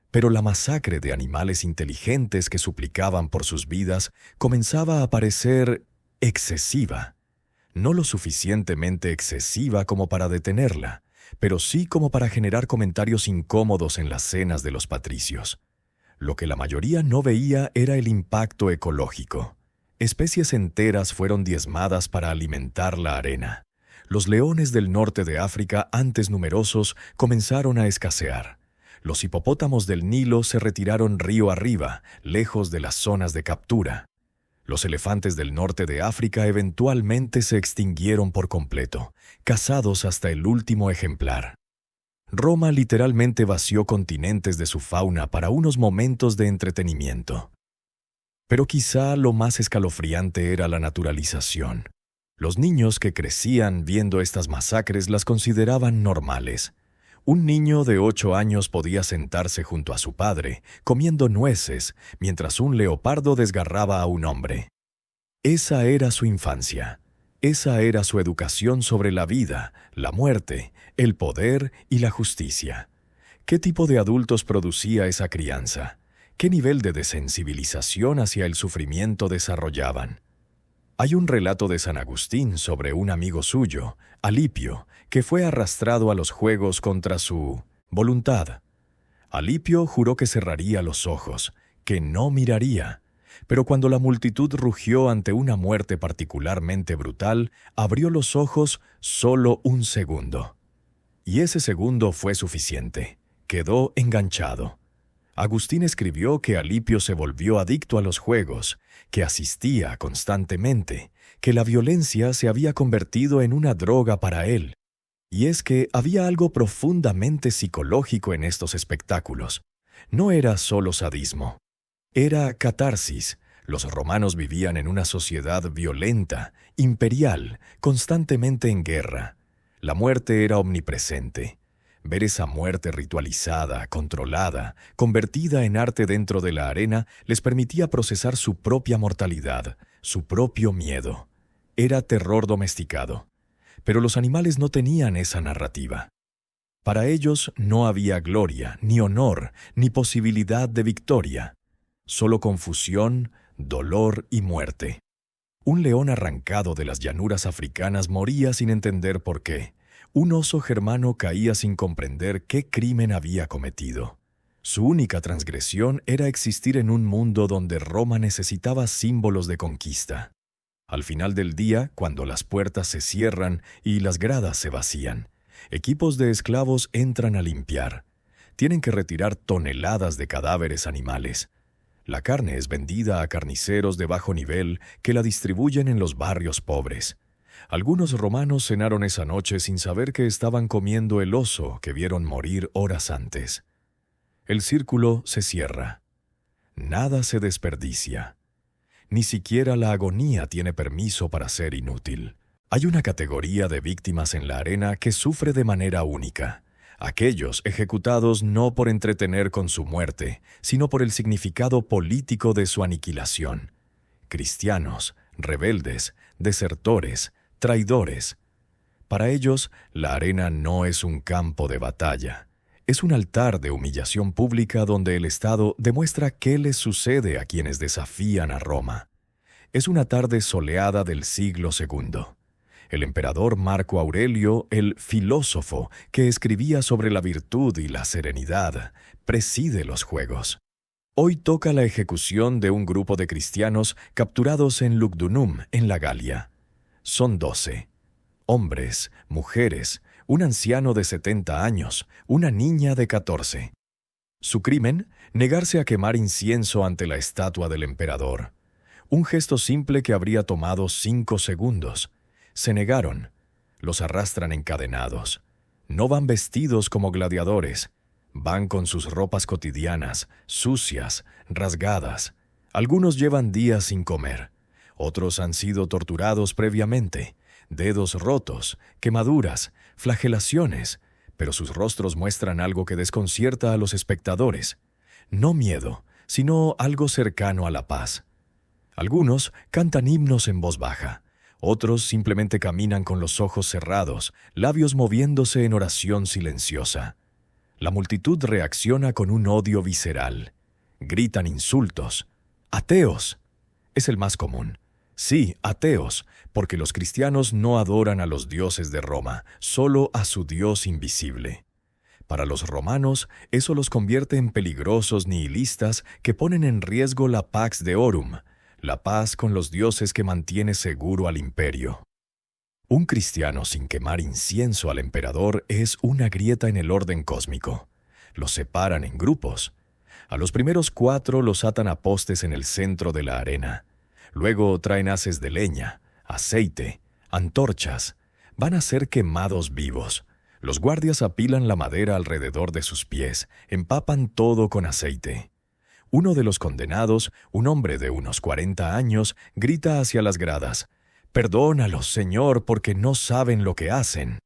Pero la masacre de animales inteligentes que suplicaban por sus vidas comenzaba a parecer excesiva. No lo suficientemente excesiva como para detenerla, pero sí como para generar comentarios incómodos en las cenas de los patricios. Lo que la mayoría no veía era el impacto ecológico. Especies enteras fueron diezmadas para alimentar la arena. Los leones del norte de África, antes numerosos, comenzaron a escasear. Los hipopótamos del Nilo se retiraron río arriba, lejos de las zonas de captura. Los elefantes del norte de África eventualmente se extinguieron por completo, cazados hasta el último ejemplar. Roma literalmente vació continentes de su fauna para unos momentos de entretenimiento. Pero quizá lo más escalofriante era la naturalización. Los niños que crecían viendo estas masacres las consideraban normales. Un niño de 8 años podía sentarse junto a su padre, comiendo nueces, mientras un leopardo desgarraba a un hombre. Esa era su infancia. Esa era su educación sobre la vida, la muerte, el poder y la justicia. ¿Qué tipo de adultos producía esa crianza? ¿Qué nivel de desensibilización hacia el sufrimiento desarrollaban? Hay un relato de San Agustín sobre un amigo suyo, Alipio, que fue arrastrado a los juegos contra su voluntad. Alipio juró que cerraría los ojos, que no miraría, pero cuando la multitud rugió ante una muerte particularmente brutal, abrió los ojos solo un segundo. Y ese segundo fue suficiente. Quedó enganchado. Agustín escribió que Alipio se volvió adicto a los juegos, que asistía constantemente, que la violencia se había convertido en una droga para él. Y es que había algo profundamente psicológico en estos espectáculos. No era solo sadismo. Era catarsis, Los romanos vivían en una sociedad violenta, imperial, constantemente en guerra. La muerte era omnipresente. Ver esa muerte ritualizada, controlada, convertida en arte dentro de la arena, les permitía procesar su propia mortalidad, su propio miedo. Era terror domesticado. Pero los animales no tenían esa narrativa. Para ellos no había gloria, ni honor, ni posibilidad de victoria. Solo confusión, dolor y muerte. Un león arrancado de las llanuras africanas moría sin entender por qué. Un oso germano caía sin comprender qué crimen había cometido. Su única transgresión era existir en un mundo donde Roma necesitaba símbolos de conquista. Al final del día, cuando las puertas se cierran y las gradas se vacían, equipos de esclavos entran a limpiar. Tienen que retirar toneladas de cadáveres animales. La carne es vendida a carniceros de bajo nivel que la distribuyen en los barrios pobres. Algunos romanos cenaron esa noche sin saber que estaban comiendo el oso que vieron morir horas antes. El círculo se cierra. Nada se desperdicia. Ni siquiera la agonía tiene permiso para ser inútil. Hay una categoría de víctimas en la arena que sufre de manera única. Aquellos ejecutados no por entretener con su muerte, sino por el significado político de su aniquilación. Cristianos, rebeldes, desertores, traidores. Para ellos, la arena no es un campo de batalla. Es un altar de humillación pública donde el Estado demuestra qué les sucede a quienes desafían a Roma. Es una tarde soleada del siglo II. El emperador Marco Aurelio, el filósofo que escribía sobre la virtud y la serenidad, preside los juegos. Hoy toca la ejecución de un grupo de cristianos capturados en Lugdunum, en la Galia. Son 12. Hombres, mujeres, un anciano de 70 años, una niña de 14. Su crimen, negarse a quemar incienso ante la estatua del emperador. Un gesto simple que habría tomado 5 segundos. Se negaron. Los arrastran encadenados. No van vestidos como gladiadores. Van con sus ropas cotidianas, sucias, rasgadas. Algunos llevan días sin comer. Otros han sido torturados previamente. Dedos rotos, quemaduras, flagelaciones, pero sus rostros muestran algo que desconcierta a los espectadores. No miedo, sino algo cercano a la paz. Algunos cantan himnos en voz baja. Otros simplemente caminan con los ojos cerrados, labios moviéndose en oración silenciosa. La multitud reacciona con un odio visceral. Gritan insultos. ¡Ateos! Es el más común. Sí, ateos, porque los cristianos no adoran a los dioses de Roma, solo a su Dios invisible. Para los romanos, eso los convierte en peligrosos nihilistas que ponen en riesgo la Pax Deorum, la paz con los dioses que mantiene seguro al imperio. Un cristiano sin quemar incienso al emperador es una grieta en el orden cósmico. Los separan en grupos. A los primeros 4 los atan a postes en el centro de la arena. Luego traen haces de leña, aceite, antorchas. Van a ser quemados vivos. Los guardias apilan la madera alrededor de sus pies, empapan todo con aceite. Uno de los condenados, un hombre de unos 40 años, grita hacia las gradas: «Perdónalos, Señor, porque no saben lo que hacen».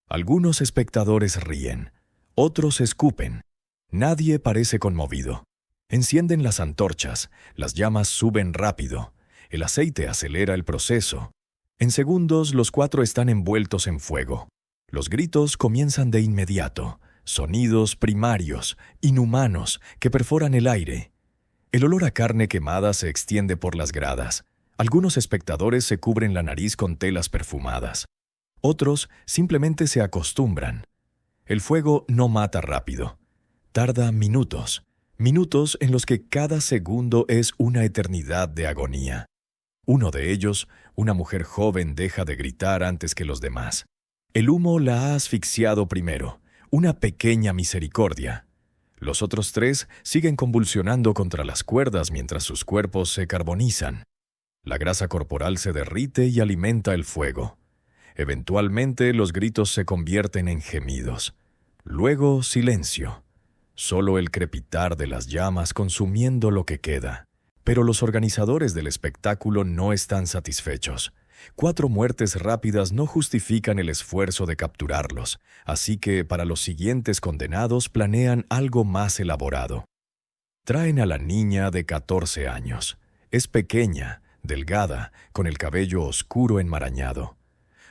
Algunos espectadores ríen, otros escupen. Nadie parece conmovido. Encienden las antorchas, las llamas suben rápido. El aceite acelera el proceso. En segundos, los 4 están envueltos en fuego. Los gritos comienzan de inmediato, sonidos primarios, inhumanos, que perforan el aire. El olor a carne quemada se extiende por las gradas. Algunos espectadores se cubren la nariz con telas perfumadas. Otros simplemente se acostumbran. El fuego no mata rápido. Tarda minutos. Minutos en los que cada segundo es una eternidad de agonía. Uno de ellos, una mujer joven, deja de gritar antes que los demás. El humo la ha asfixiado primero, una pequeña misericordia. Los otros 3 siguen convulsionando contra las cuerdas mientras sus cuerpos se carbonizan. La grasa corporal se derrite y alimenta el fuego. Eventualmente los gritos se convierten en gemidos. Luego silencio. Solo el crepitar de las llamas consumiendo lo que queda. Pero los organizadores del espectáculo no están satisfechos. 4 muertes rápidas no justifican el esfuerzo de capturarlos, así que para los siguientes condenados planean algo más elaborado. Traen a la niña de 14 años. Es pequeña, delgada, con el cabello oscuro enmarañado.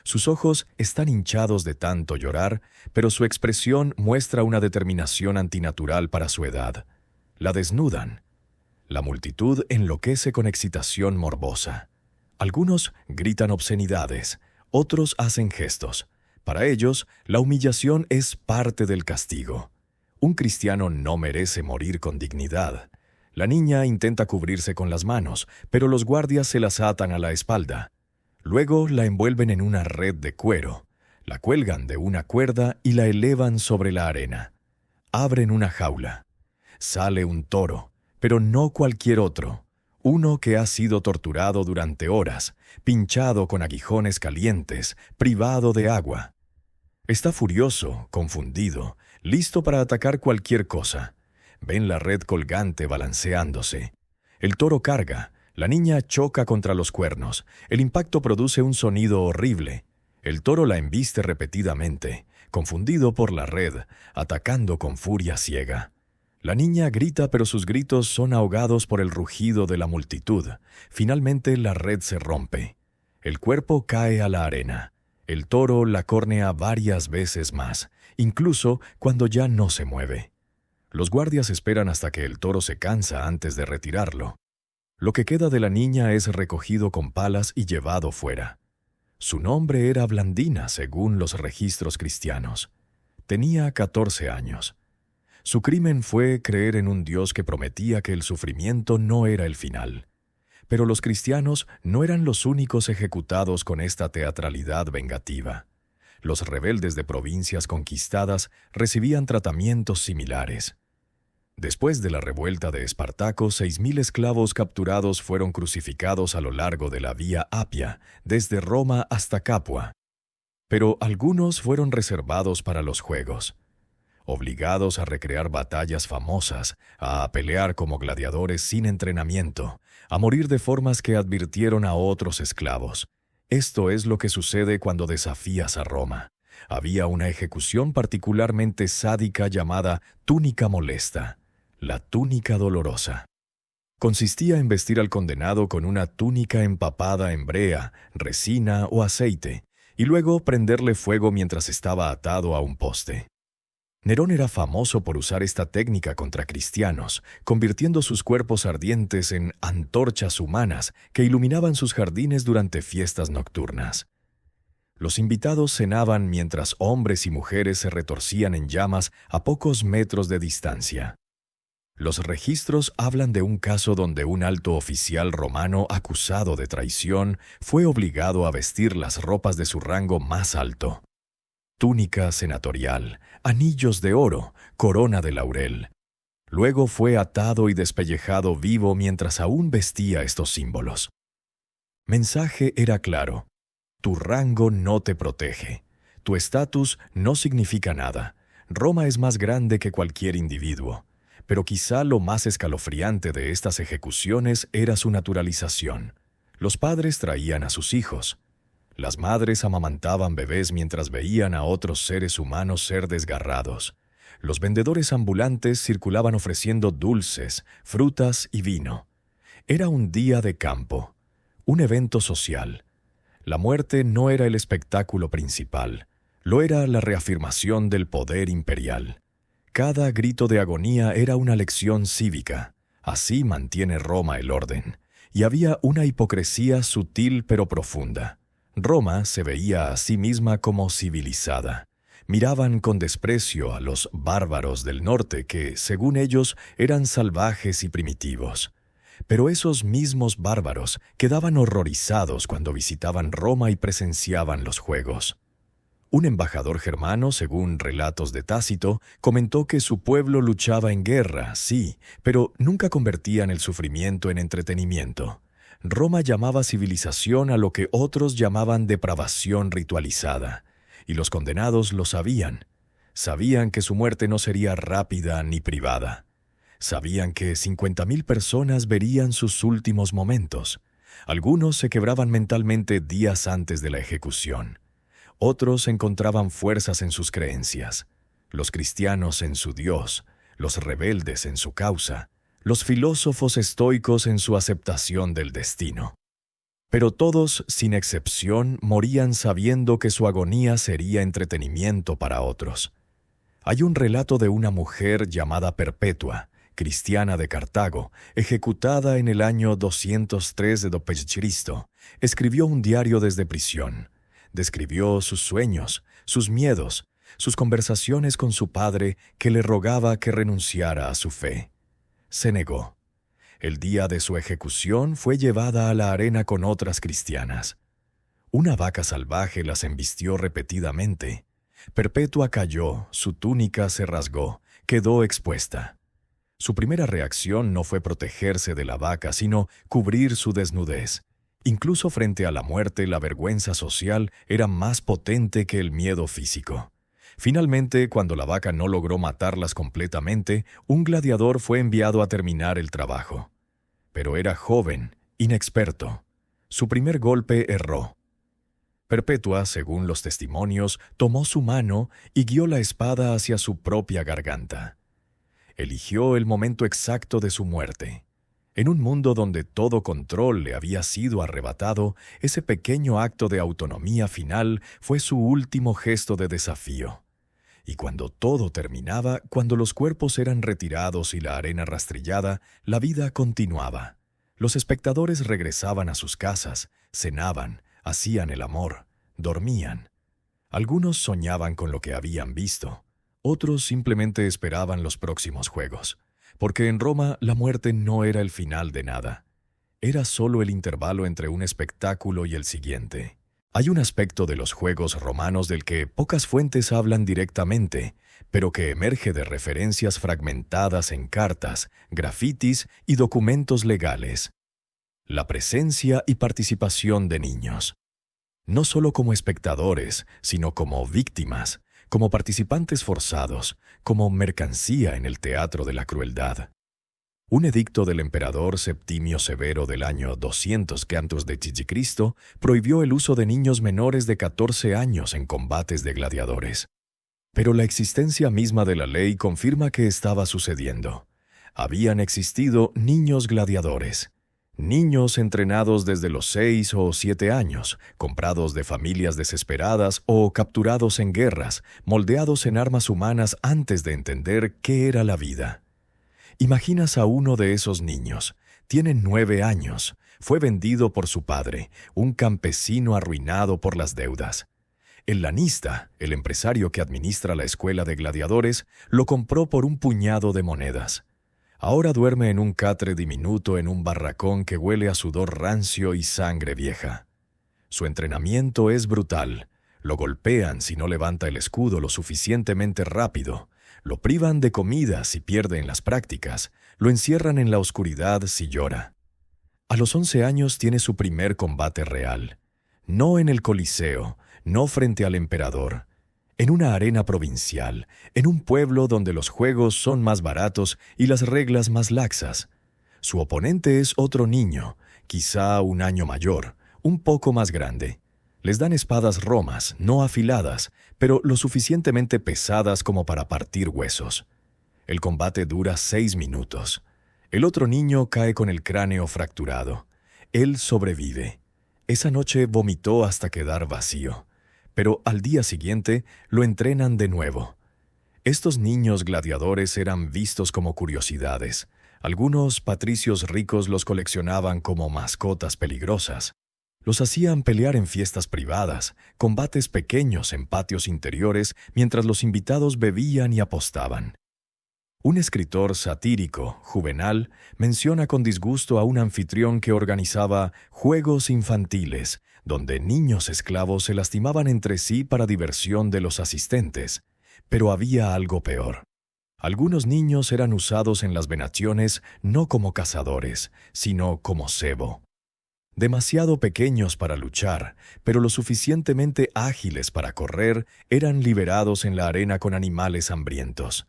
Sus ojos están hinchados de tanto llorar, pero su expresión muestra una determinación antinatural para su edad. La desnudan. La multitud enloquece con excitación morbosa. Algunos gritan obscenidades, otros hacen gestos. Para ellos, la humillación es parte del castigo. Un cristiano no merece morir con dignidad. La niña intenta cubrirse con las manos, pero los guardias se las atan a la espalda. Luego la envuelven en una red de cuero, la cuelgan de una cuerda y la elevan sobre la arena. Abren una jaula. Sale un toro, pero no cualquier otro. Uno que ha sido torturado durante horas, pinchado con aguijones calientes, privado de agua. Está furioso, confundido, listo para atacar cualquier cosa. Ven la red colgante balanceándose. El toro carga. La niña choca contra los cuernos. El impacto produce un sonido horrible. El toro la embiste repetidamente, confundido por la red, atacando con furia ciega. La niña grita, pero sus gritos son ahogados por el rugido de la multitud. Finalmente la red se rompe. El cuerpo cae a la arena. El toro la cornea varias veces más, incluso cuando ya no se mueve. Los guardias esperan hasta que el toro se cansa antes de retirarlo. Lo que queda de la niña es recogido con palas y llevado fuera. Su nombre era Blandina, según los registros cristianos. Tenía 14 años. Su crimen fue creer en un Dios que prometía que el sufrimiento no era el final. Pero los cristianos no eran los únicos ejecutados con esta teatralidad vengativa. Los rebeldes de provincias conquistadas recibían tratamientos similares. Después de la revuelta de Espartaco, 6.000 esclavos capturados fueron crucificados a lo largo de la Vía Apia, desde Roma hasta Capua. Pero algunos fueron reservados para los juegos. Obligados a recrear batallas famosas, a pelear como gladiadores sin entrenamiento, a morir de formas que advirtieron a otros esclavos. Esto es lo que sucede cuando desafías a Roma. Había una ejecución particularmente sádica llamada túnica molesta. La túnica dolorosa. Consistía en vestir al condenado con una túnica empapada en brea, resina o aceite, y luego prenderle fuego mientras estaba atado a un poste. Nerón era famoso por usar esta técnica contra cristianos, convirtiendo sus cuerpos ardientes en antorchas humanas que iluminaban sus jardines durante fiestas nocturnas. Los invitados cenaban mientras hombres y mujeres se retorcían en llamas a pocos metros de distancia. Los registros hablan de un caso donde un alto oficial romano acusado de traición fue obligado a vestir las ropas de su rango más alto. Túnica senatorial, anillos de oro, corona de laurel. Luego fue atado y despellejado vivo mientras aún vestía estos símbolos. Mensaje era claro. Tu rango no te protege. Tu estatus no significa nada. Roma es más grande que cualquier individuo. Pero quizá lo más escalofriante de estas ejecuciones era su naturalización. Los padres traían a sus hijos. Las madres amamantaban bebés mientras veían a otros seres humanos ser desgarrados. Los vendedores ambulantes circulaban ofreciendo dulces, frutas y vino. Era un día de campo, un evento social. La muerte no era el espectáculo principal, lo era la reafirmación del poder imperial. Cada grito de agonía era una lección cívica. Así mantiene Roma el orden. Y había una hipocresía sutil pero profunda. Roma se veía a sí misma como civilizada. Miraban con desprecio a los bárbaros del norte que, según ellos, eran salvajes y primitivos. Pero esos mismos bárbaros quedaban horrorizados cuando visitaban Roma y presenciaban los juegos. Un embajador germano, según relatos de Tácito, comentó que su pueblo luchaba en guerra, sí, pero nunca convertían el sufrimiento en entretenimiento. Roma llamaba civilización a lo que otros llamaban depravación ritualizada, y los condenados lo sabían. Sabían que su muerte no sería rápida ni privada. Sabían que 50.000 personas verían sus últimos momentos. Algunos se quebraban mentalmente días antes de la ejecución. Otros encontraban fuerzas en sus creencias. Los cristianos en su Dios, los rebeldes en su causa, los filósofos estoicos en su aceptación del destino. Pero todos, sin excepción, morían sabiendo que su agonía sería entretenimiento para otros. Hay un relato de una mujer llamada Perpetua, cristiana de Cartago, ejecutada en el año 203 d.C. Escribió un diario desde prisión. Describió sus sueños, sus miedos, sus conversaciones con su padre que le rogaba que renunciara a su fe. Se negó. El día de su ejecución fue llevada a la arena con otras cristianas. Una vaca salvaje las embistió repetidamente. Perpetua cayó, su túnica se rasgó, quedó expuesta. Su primera reacción no fue protegerse de la vaca, sino cubrir su desnudez. Incluso frente a la muerte, la vergüenza social era más potente que el miedo físico. Finalmente, cuando la vaca no logró matarlas completamente, un gladiador fue enviado a terminar el trabajo. Pero era joven, inexperto. Su primer golpe erró. Perpetua, según los testimonios, tomó su mano y guió la espada hacia su propia garganta. Eligió el momento exacto de su muerte. En un mundo donde todo control le había sido arrebatado, ese pequeño acto de autonomía final fue su último gesto de desafío. Y cuando todo terminaba, cuando los cuerpos eran retirados y la arena rastrillada, la vida continuaba. Los espectadores regresaban a sus casas, cenaban, hacían el amor, dormían. Algunos soñaban con lo que habían visto. Otros simplemente esperaban los próximos juegos, porque en Roma la muerte no era el final de nada. Era solo el intervalo entre un espectáculo y el siguiente. Hay un aspecto de los juegos romanos del que pocas fuentes hablan directamente, pero que emerge de referencias fragmentadas en cartas, grafitis y documentos legales. La presencia y participación de niños. No solo como espectadores, sino como víctimas, como participantes forzados, como mercancía en el teatro de la crueldad. Un edicto del emperador Septimio Severo del año 200 a.C. prohibió el uso de niños menores de 14 años en combates de gladiadores. Pero la existencia misma de la ley confirma que estaba sucediendo. Habían existido niños gladiadores. Niños entrenados desde los 6 o 7 años, comprados de familias desesperadas o capturados en guerras, moldeados en armas humanas antes de entender qué era la vida. Imaginas a uno de esos niños. Tiene 9 años. Fue vendido por su padre, un campesino arruinado por las deudas. El lanista, el empresario que administra la escuela de gladiadores, lo compró por un puñado de monedas. Ahora duerme en un catre diminuto en un barracón que huele a sudor rancio y sangre vieja. Su entrenamiento es brutal. Lo golpean si no levanta el escudo lo suficientemente rápido. Lo privan de comida si pierde en las prácticas. Lo encierran en la oscuridad si llora. A los 11 años tiene su primer combate real. No en el Coliseo, no frente al emperador. En una arena provincial, en un pueblo donde los juegos son más baratos y las reglas más laxas. Su oponente es otro niño, quizá un año mayor, un poco más grande. Les dan espadas romas, no afiladas, pero lo suficientemente pesadas como para partir huesos. El combate dura 6 minutos. El otro niño cae con el cráneo fracturado. Él sobrevive. Esa noche vomitó hasta quedar vacío. Pero al día siguiente lo entrenan de nuevo. Estos niños gladiadores eran vistos como curiosidades. Algunos patricios ricos los coleccionaban como mascotas peligrosas. Los hacían pelear en fiestas privadas, combates pequeños en patios interiores, mientras los invitados bebían y apostaban. Un escritor satírico, Juvenal, menciona con disgusto a un anfitrión que organizaba juegos infantiles, donde niños esclavos se lastimaban entre sí para diversión de los asistentes. Pero había algo peor. Algunos niños eran usados en las venaciones no como cazadores, sino como cebo. Demasiado pequeños para luchar, pero lo suficientemente ágiles para correr, eran liberados en la arena con animales hambrientos.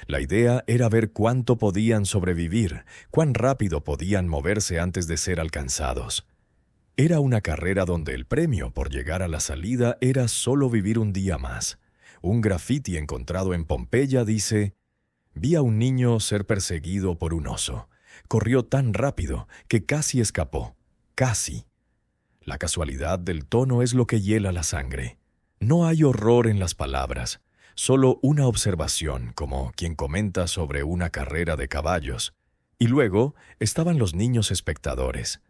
La idea era ver cuánto podían sobrevivir, cuán rápido podían moverse antes de ser alcanzados. Era una carrera donde el premio por llegar a la salida era solo vivir un día más. Un grafiti encontrado en Pompeya dice: «Vi a un niño ser perseguido por un oso. Corrió tan rápido que casi escapó. Casi». La casualidad del tono es lo que hiela la sangre. No hay horror en las palabras, solo una observación, como quien comenta sobre una carrera de caballos. Y luego estaban los niños espectadores.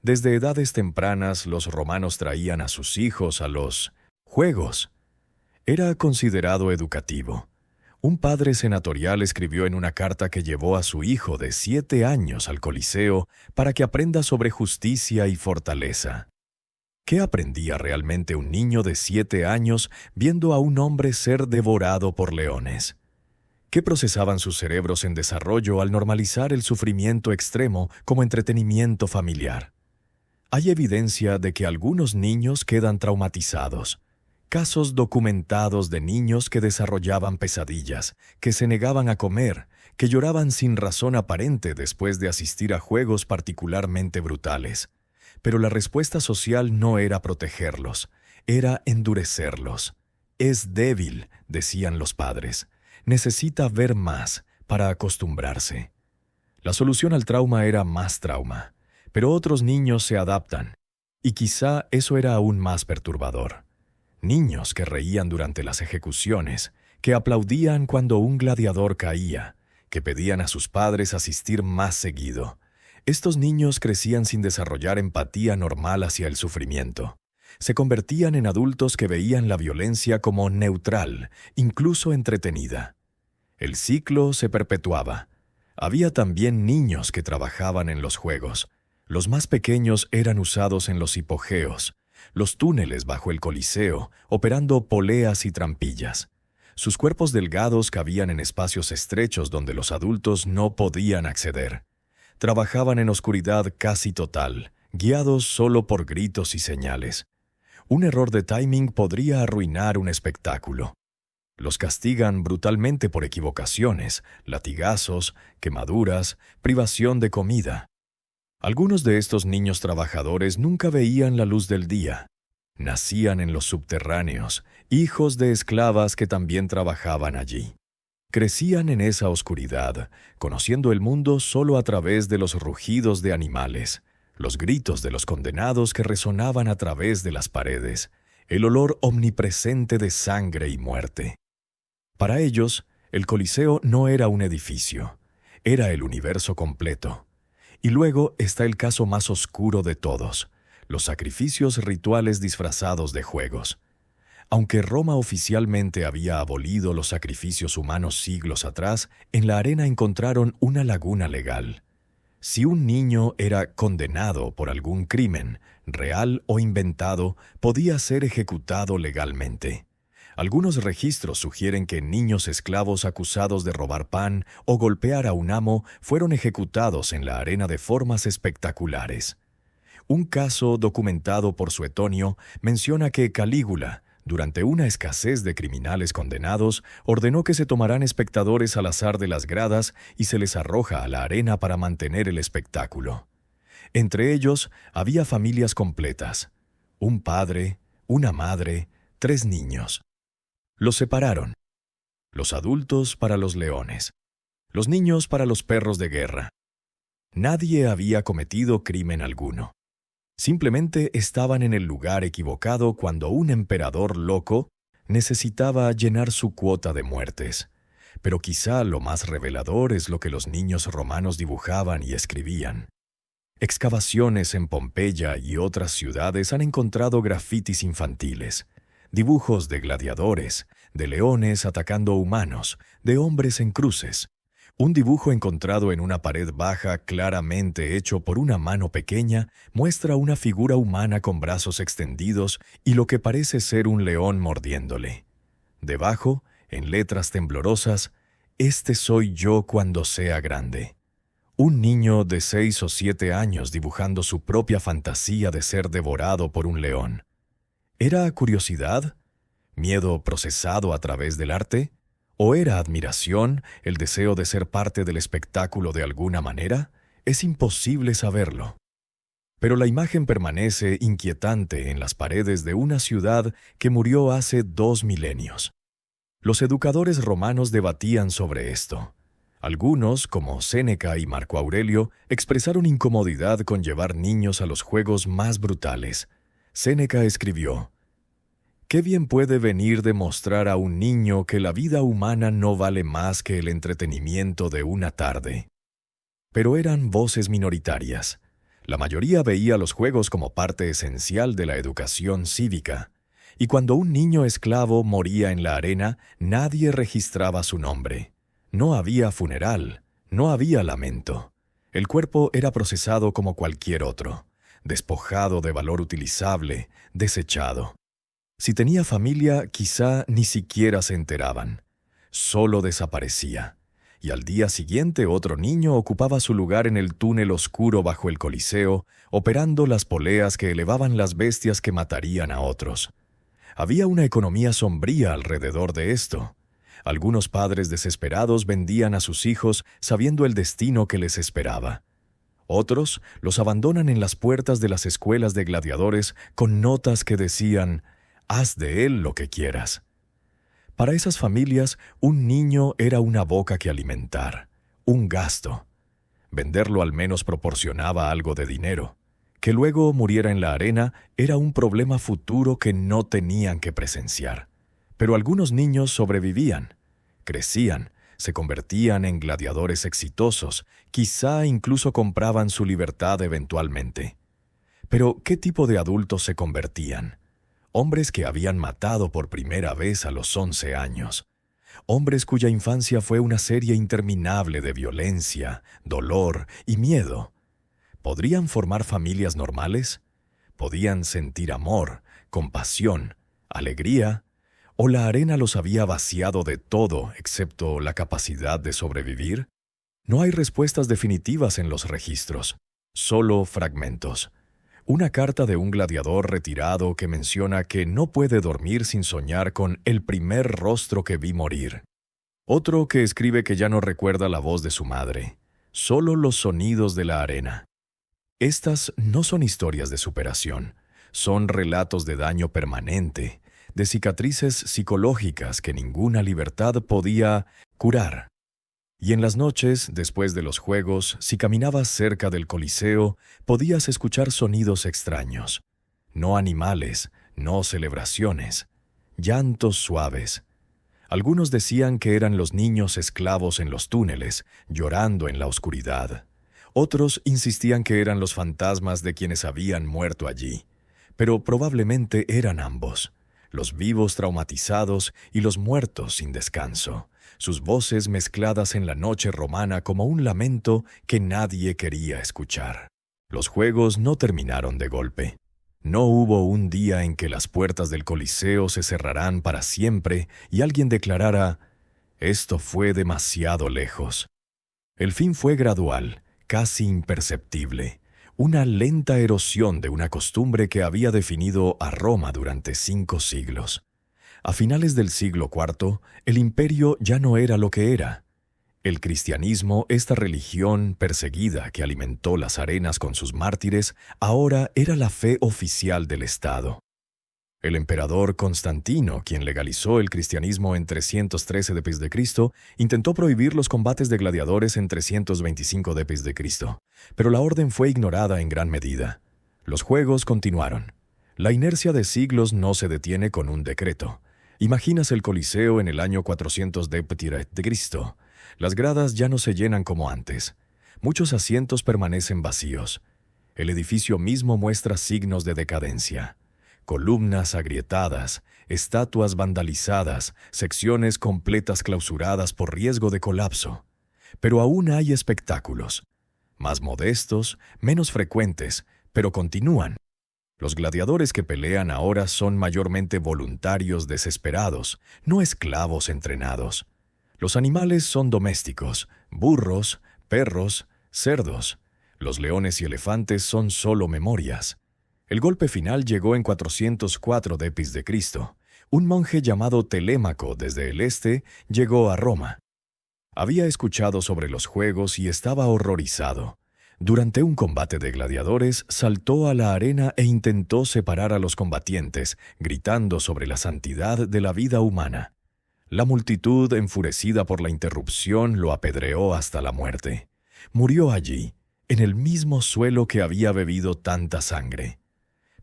Desde edades tempranas los romanos traían a sus hijos a los juegos. Era considerado educativo. Un padre senatorial escribió en una carta que llevó a su hijo de 7 años al Coliseo para que aprenda sobre justicia y fortaleza. ¿Qué aprendía realmente un niño de 7 años viendo a un hombre ser devorado por leones? ¿Qué procesaban sus cerebros en desarrollo al normalizar el sufrimiento extremo como entretenimiento familiar? Hay evidencia de que algunos niños quedan traumatizados. Casos documentados de niños que desarrollaban pesadillas, que se negaban a comer, que lloraban sin razón aparente después de asistir a juegos particularmente brutales. Pero la respuesta social no era protegerlos, era endurecerlos. Es débil, decían los padres. Necesita ver más para acostumbrarse. La solución al trauma era más trauma, pero otros niños se adaptan, y quizá eso era aún más perturbador. Niños que reían durante las ejecuciones, que aplaudían cuando un gladiador caía, que pedían a sus padres asistir más seguido. Estos niños crecían sin desarrollar empatía normal hacia el sufrimiento. Se convertían en adultos que veían la violencia como neutral, incluso entretenida. El ciclo se perpetuaba. Había también niños que trabajaban en los juegos. Los más pequeños eran usados en los hipogeos, los túneles bajo el Coliseo, operando poleas y trampillas. Sus cuerpos delgados cabían en espacios estrechos donde los adultos no podían acceder. Trabajaban en oscuridad casi total, guiados solo por gritos y señales. Un error de timing podría arruinar un espectáculo. Los castigan brutalmente por equivocaciones, latigazos, quemaduras, privación de comida. Algunos de estos niños trabajadores nunca veían la luz del día. Nacían en los subterráneos, hijos de esclavas que también trabajaban allí. Crecían en esa oscuridad, conociendo el mundo solo a través de los rugidos de animales, los gritos de los condenados que resonaban a través de las paredes, el olor omnipresente de sangre y muerte. Para ellos, el Coliseo no era un edificio, era el universo completo. Y luego está el caso más oscuro de todos, los sacrificios rituales disfrazados de juegos. Aunque Roma oficialmente había abolido los sacrificios humanos siglos atrás, en la arena encontraron una laguna legal. Si un niño era condenado por algún crimen, real o inventado, podía ser ejecutado legalmente. Algunos registros sugieren que niños esclavos acusados de robar pan o golpear a un amo fueron ejecutados en la arena de formas espectaculares. Un caso documentado por Suetonio menciona que Calígula, durante una escasez de criminales condenados, ordenó que se tomaran espectadores al azar de las gradas y se les arroja a la arena para mantener el espectáculo. Entre ellos había familias completas: un padre, una madre, 3 niños. Los separaron. Los adultos para los leones, los niños para los perros de guerra. Nadie había cometido crimen alguno. Simplemente estaban en el lugar equivocado cuando un emperador loco necesitaba llenar su cuota de muertes. Pero quizá lo más revelador es lo que los niños romanos dibujaban y escribían. Excavaciones en Pompeya y otras ciudades han encontrado grafitis infantiles, dibujos de gladiadores, de leones atacando humanos, de hombres en cruces. Un dibujo encontrado en una pared baja, claramente hecho por una mano pequeña, muestra una figura humana con brazos extendidos y lo que parece ser un león mordiéndole. Debajo, en letras temblorosas, «Este soy yo cuando sea grande». Un niño de 6 o 7 años dibujando su propia fantasía de ser devorado por un león. ¿Era curiosidad? ¿Miedo procesado a través del arte? ¿O era admiración, el deseo de ser parte del espectáculo de alguna manera? Es imposible saberlo. Pero la imagen permanece inquietante en las paredes de una ciudad que murió hace 2 milenios. Los educadores romanos debatían sobre esto. Algunos, como Séneca y Marco Aurelio, expresaron incomodidad con llevar niños a los juegos más brutales. Séneca escribió: «¿Qué bien puede venir de mostrar a un niño que la vida humana no vale más que el entretenimiento de una tarde?» Pero eran voces minoritarias. La mayoría veía los juegos como parte esencial de la educación cívica, y cuando un niño esclavo moría en la arena, nadie registraba su nombre. No había funeral, no había lamento. El cuerpo era procesado como cualquier otro, despojado de valor utilizable, desechado. Si tenía familia, quizá ni siquiera se enteraban. Solo desaparecía. Y al día siguiente otro niño ocupaba su lugar en el túnel oscuro bajo el Coliseo, operando las poleas que elevaban las bestias que matarían a otros. Había una economía sombría alrededor de esto. Algunos padres desesperados vendían a sus hijos sabiendo el destino que les esperaba. Otros los abandonan en las puertas de las escuelas de gladiadores con notas que decían: «Haz de él lo que quieras». Para esas familias, un niño era una boca que alimentar, un gasto. Venderlo al menos proporcionaba algo de dinero. Que luego muriera en la arena era un problema futuro que no tenían que presenciar. Pero algunos niños sobrevivían, crecían, se convertían en gladiadores exitosos, quizá incluso compraban su libertad eventualmente. Pero, ¿qué tipo de adultos se convertían? Hombres que habían matado por primera vez a los 11 años. Hombres cuya infancia fue una serie interminable de violencia, dolor y miedo. ¿Podrían formar familias normales? ¿Podían sentir amor, compasión, alegría? ¿O la arena los había vaciado de todo excepto la capacidad de sobrevivir? No hay respuestas definitivas en los registros, solo fragmentos. Una carta de un gladiador retirado que menciona que no puede dormir sin soñar con el primer rostro que vi morir. Otro que escribe que ya no recuerda la voz de su madre, solo los sonidos de la arena. Estas no son historias de superación, son relatos de daño permanente, de cicatrices psicológicas que ninguna libertad podía curar. Y en las noches, después de los juegos, si caminabas cerca del Coliseo, podías escuchar sonidos extraños. No animales, no celebraciones, llantos suaves. Algunos decían que eran los niños esclavos en los túneles, llorando en la oscuridad. Otros insistían que eran los fantasmas de quienes habían muerto allí. Pero probablemente eran ambos, los vivos traumatizados y los muertos sin descanso, sus voces mezcladas en la noche romana como un lamento que nadie quería escuchar. Los juegos no terminaron de golpe. No hubo un día en que las puertas del Coliseo se cerrarán para siempre y alguien declarara: «Esto fue demasiado lejos». El fin fue gradual, casi imperceptible, una lenta erosión de una costumbre que había definido a Roma durante 5 siglos. A finales del siglo IV, el imperio ya no era lo que era. El cristianismo, esta religión perseguida que alimentó las arenas con sus mártires, ahora era la fe oficial del Estado. El emperador Constantino, quien legalizó el cristianismo en 313 d.C., intentó prohibir los combates de gladiadores en 325 d.C., pero la orden fue ignorada en gran medida. Los juegos continuaron. La inercia de siglos no se detiene con un decreto. Imaginas el Coliseo en el año 400 d.C. Las gradas ya no se llenan como antes. Muchos asientos permanecen vacíos. El edificio mismo muestra signos de decadencia. Columnas agrietadas, estatuas vandalizadas, secciones completas clausuradas por riesgo de colapso. Pero aún hay espectáculos. Más modestos, menos frecuentes, pero continúan. Los gladiadores que pelean ahora son mayormente voluntarios desesperados, no esclavos entrenados. Los animales son domésticos, burros, perros, cerdos. Los leones y elefantes son solo memorias. El golpe final llegó en 404 d.C., Un monje llamado Telémaco desde el este llegó a Roma. Había escuchado sobre los juegos y estaba horrorizado. Durante un combate de gladiadores, saltó a la arena e intentó separar a los combatientes, gritando sobre la santidad de la vida humana. La multitud, enfurecida por la interrupción, lo apedreó hasta la muerte. Murió allí, en el mismo suelo que había bebido tanta sangre.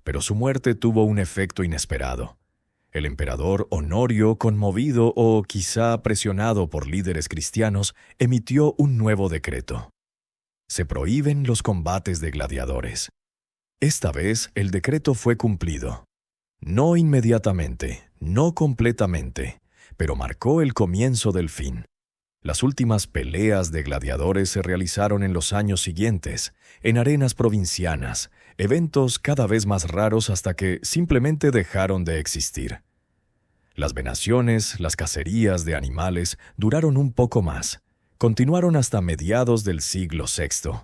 Pero su muerte tuvo un efecto inesperado. El emperador Honorio, conmovido o quizá presionado por líderes cristianos, emitió un nuevo decreto. Se prohíben los combates de gladiadores. Esta vez el decreto fue cumplido. No inmediatamente, no completamente, pero marcó el comienzo del fin. Las últimas peleas de gladiadores se realizaron en los años siguientes, en arenas provincianas, eventos cada vez más raros hasta que simplemente dejaron de existir. Las venaciones, las cacerías de animales duraron un poco más. Continuaron hasta mediados del siglo VI.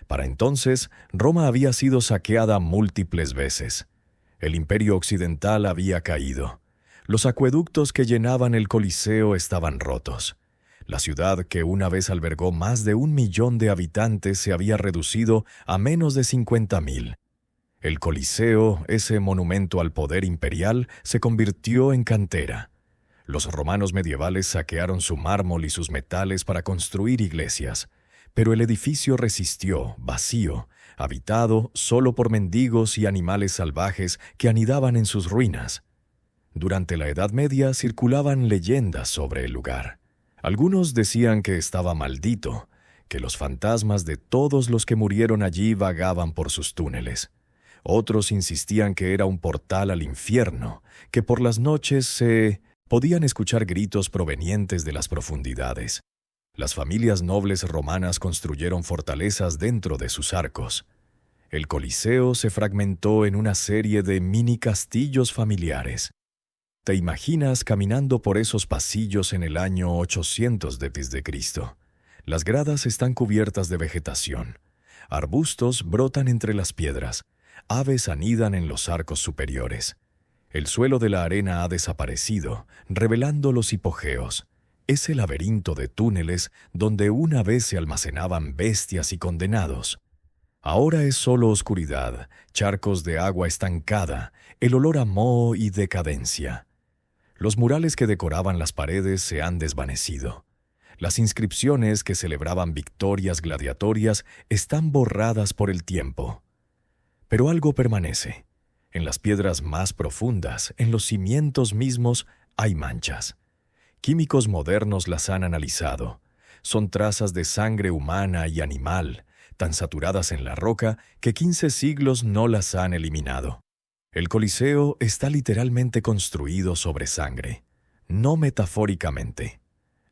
Para entonces, Roma había sido saqueada múltiples veces. El Imperio Occidental había caído. Los acueductos que llenaban el Coliseo estaban rotos. La ciudad, que una vez albergó más de 1 millón de habitantes, se había reducido a menos de 50.000. El Coliseo, ese monumento al poder imperial, se convirtió en cantera. Los romanos medievales saquearon su mármol y sus metales para construir iglesias, pero el edificio resistió, vacío, habitado solo por mendigos y animales salvajes que anidaban en sus ruinas. Durante la Edad Media circulaban leyendas sobre el lugar. Algunos decían que estaba maldito, que los fantasmas de todos los que murieron allí vagaban por sus túneles. Otros insistían que era un portal al infierno, que por las noches se podían escuchar gritos provenientes de las profundidades. Las familias nobles romanas construyeron fortalezas dentro de sus arcos. El Coliseo se fragmentó en una serie de mini castillos familiares. ¿Te imaginas caminando por esos pasillos en el año 800 d.C.? Las gradas están cubiertas de vegetación. Arbustos brotan entre las piedras. Aves anidan en los arcos superiores. El suelo de la arena ha desaparecido, revelando los hipogeos. Ese laberinto de túneles donde una vez se almacenaban bestias y condenados. Ahora es solo oscuridad, charcos de agua estancada, el olor a moho y decadencia. Los murales que decoraban las paredes se han desvanecido. Las inscripciones que celebraban victorias gladiatorias están borradas por el tiempo. Pero algo permanece. En las piedras más profundas, en los cimientos mismos, hay manchas. Químicos modernos las han analizado. Son trazas de sangre humana y animal, tan saturadas en la roca que 15 siglos no las han eliminado. El Coliseo está literalmente construido sobre sangre, no metafóricamente,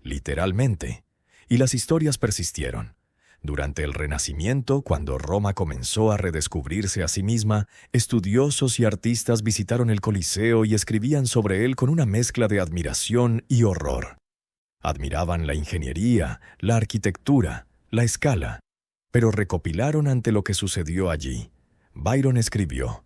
literalmente. Y las historias persistieron. Durante el Renacimiento, cuando Roma comenzó a redescubrirse a sí misma, estudiosos y artistas visitaron el Coliseo y escribían sobre él con una mezcla de admiración y horror. Admiraban la ingeniería, la arquitectura, la escala, pero recopilaron ante lo que sucedió allí. Byron escribió: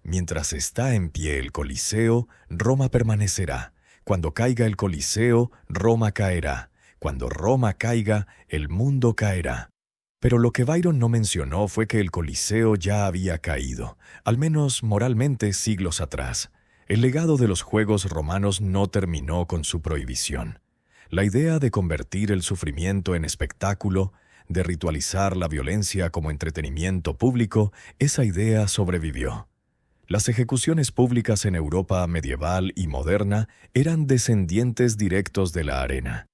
«Mientras está en pie el Coliseo, Roma permanecerá. Cuando caiga el Coliseo, Roma caerá. Cuando Roma caiga, el mundo caerá». Pero lo que Byron no mencionó fue que el Coliseo ya había caído, al menos moralmente siglos atrás. El legado de los Juegos romanos no terminó con su prohibición. La idea de convertir el sufrimiento en espectáculo, de ritualizar la violencia como entretenimiento público, esa idea sobrevivió. Las ejecuciones públicas en Europa medieval y moderna eran descendientes directos de la arena.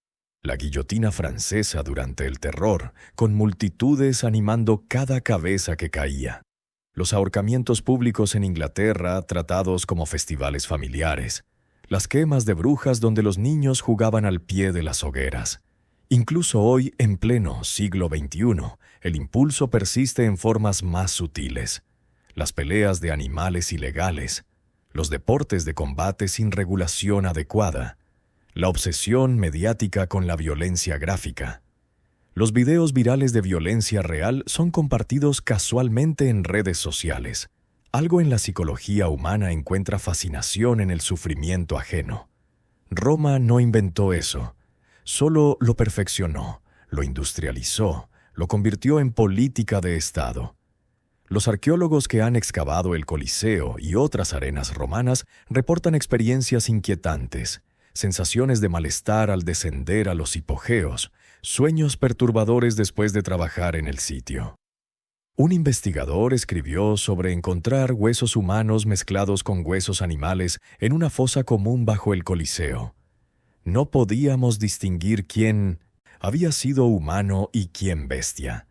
La guillotina francesa durante el terror, con multitudes animando cada cabeza que caía. Los ahorcamientos públicos en Inglaterra, tratados como festivales familiares. Las quemas de brujas donde los niños jugaban al pie de las hogueras. Incluso hoy, en pleno siglo XXI, el impulso persiste en formas más sutiles. Las peleas de animales ilegales, los deportes de combate sin regulación adecuada, la obsesión mediática con la violencia gráfica. Los videos virales de violencia real son compartidos casualmente en redes sociales. Algo en la psicología humana encuentra fascinación en el sufrimiento ajeno. Roma no inventó eso, solo lo perfeccionó, lo industrializó, lo convirtió en política de Estado. Los arqueólogos que han excavado el Coliseo y otras arenas romanas reportan experiencias inquietantes, sensaciones de malestar al descender a los hipogeos, sueños perturbadores después de trabajar en el sitio. Un investigador escribió sobre encontrar huesos humanos mezclados con huesos animales en una fosa común bajo el Coliseo. No podíamos distinguir quién había sido humano y quién bestia.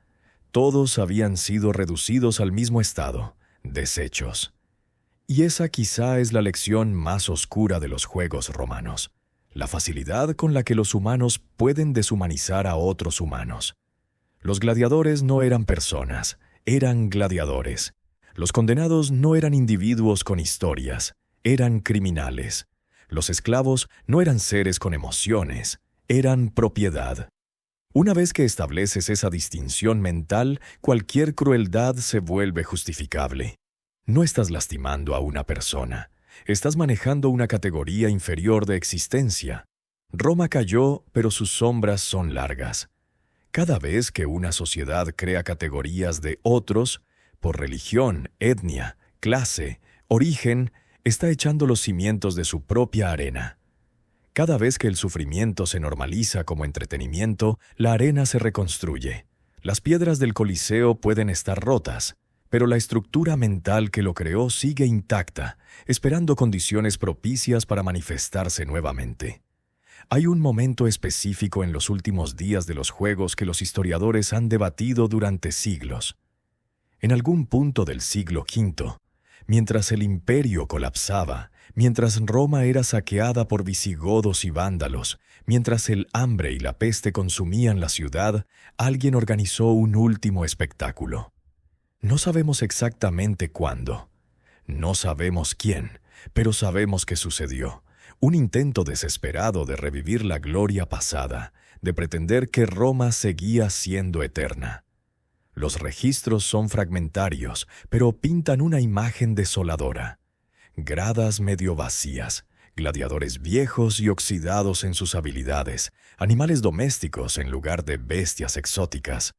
Todos habían sido reducidos al mismo estado, desechos. Y esa quizá es la lección más oscura de los juegos romanos, la facilidad con la que los humanos pueden deshumanizar a otros humanos. Los gladiadores no eran personas, eran gladiadores. Los condenados no eran individuos con historias, eran criminales. Los esclavos no eran seres con emociones, eran propiedad. Una vez que estableces esa distinción mental, cualquier crueldad se vuelve justificable. No estás lastimando a una persona, estás manejando una categoría inferior de existencia. Roma cayó, pero sus sombras son largas. Cada vez que una sociedad crea categorías de otros, por religión, etnia, clase, origen, está echando los cimientos de su propia arena. Cada vez que el sufrimiento se normaliza como entretenimiento, la arena se reconstruye. Las piedras del Coliseo pueden estar rotas, pero la estructura mental que lo creó sigue intacta, esperando condiciones propicias para manifestarse nuevamente. Hay un momento específico en los últimos días de los Juegos que los historiadores han debatido durante siglos. En algún punto del siglo V, mientras el imperio colapsaba, mientras Roma era saqueada por visigodos y vándalos, mientras el hambre y la peste consumían la ciudad, alguien organizó un último espectáculo. No sabemos exactamente cuándo. No sabemos quién, pero sabemos que sucedió. Un intento desesperado de revivir la gloria pasada, de pretender que Roma seguía siendo eterna. Los registros son fragmentarios, pero pintan una imagen desoladora. Gradas medio vacías, gladiadores viejos y oxidados en sus habilidades, animales domésticos en lugar de bestias exóticas.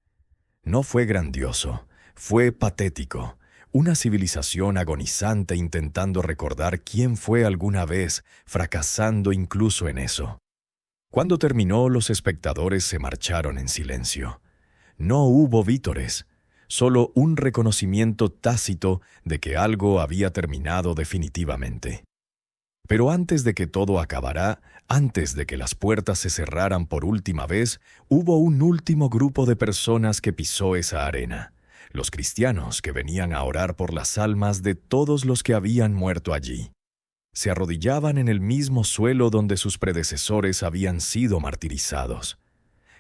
No fue grandioso, fue patético. Una civilización agonizante intentando recordar quién fue alguna vez, fracasando incluso en eso. Cuando terminó, los espectadores se marcharon en silencio. No hubo vítores, solo un reconocimiento tácito de que algo había terminado definitivamente. Pero antes de que todo acabara, antes de que las puertas se cerraran por última vez, hubo un último grupo de personas que pisó esa arena. Los cristianos que venían a orar por las almas de todos los que habían muerto allí. Se arrodillaban en el mismo suelo donde sus predecesores habían sido martirizados.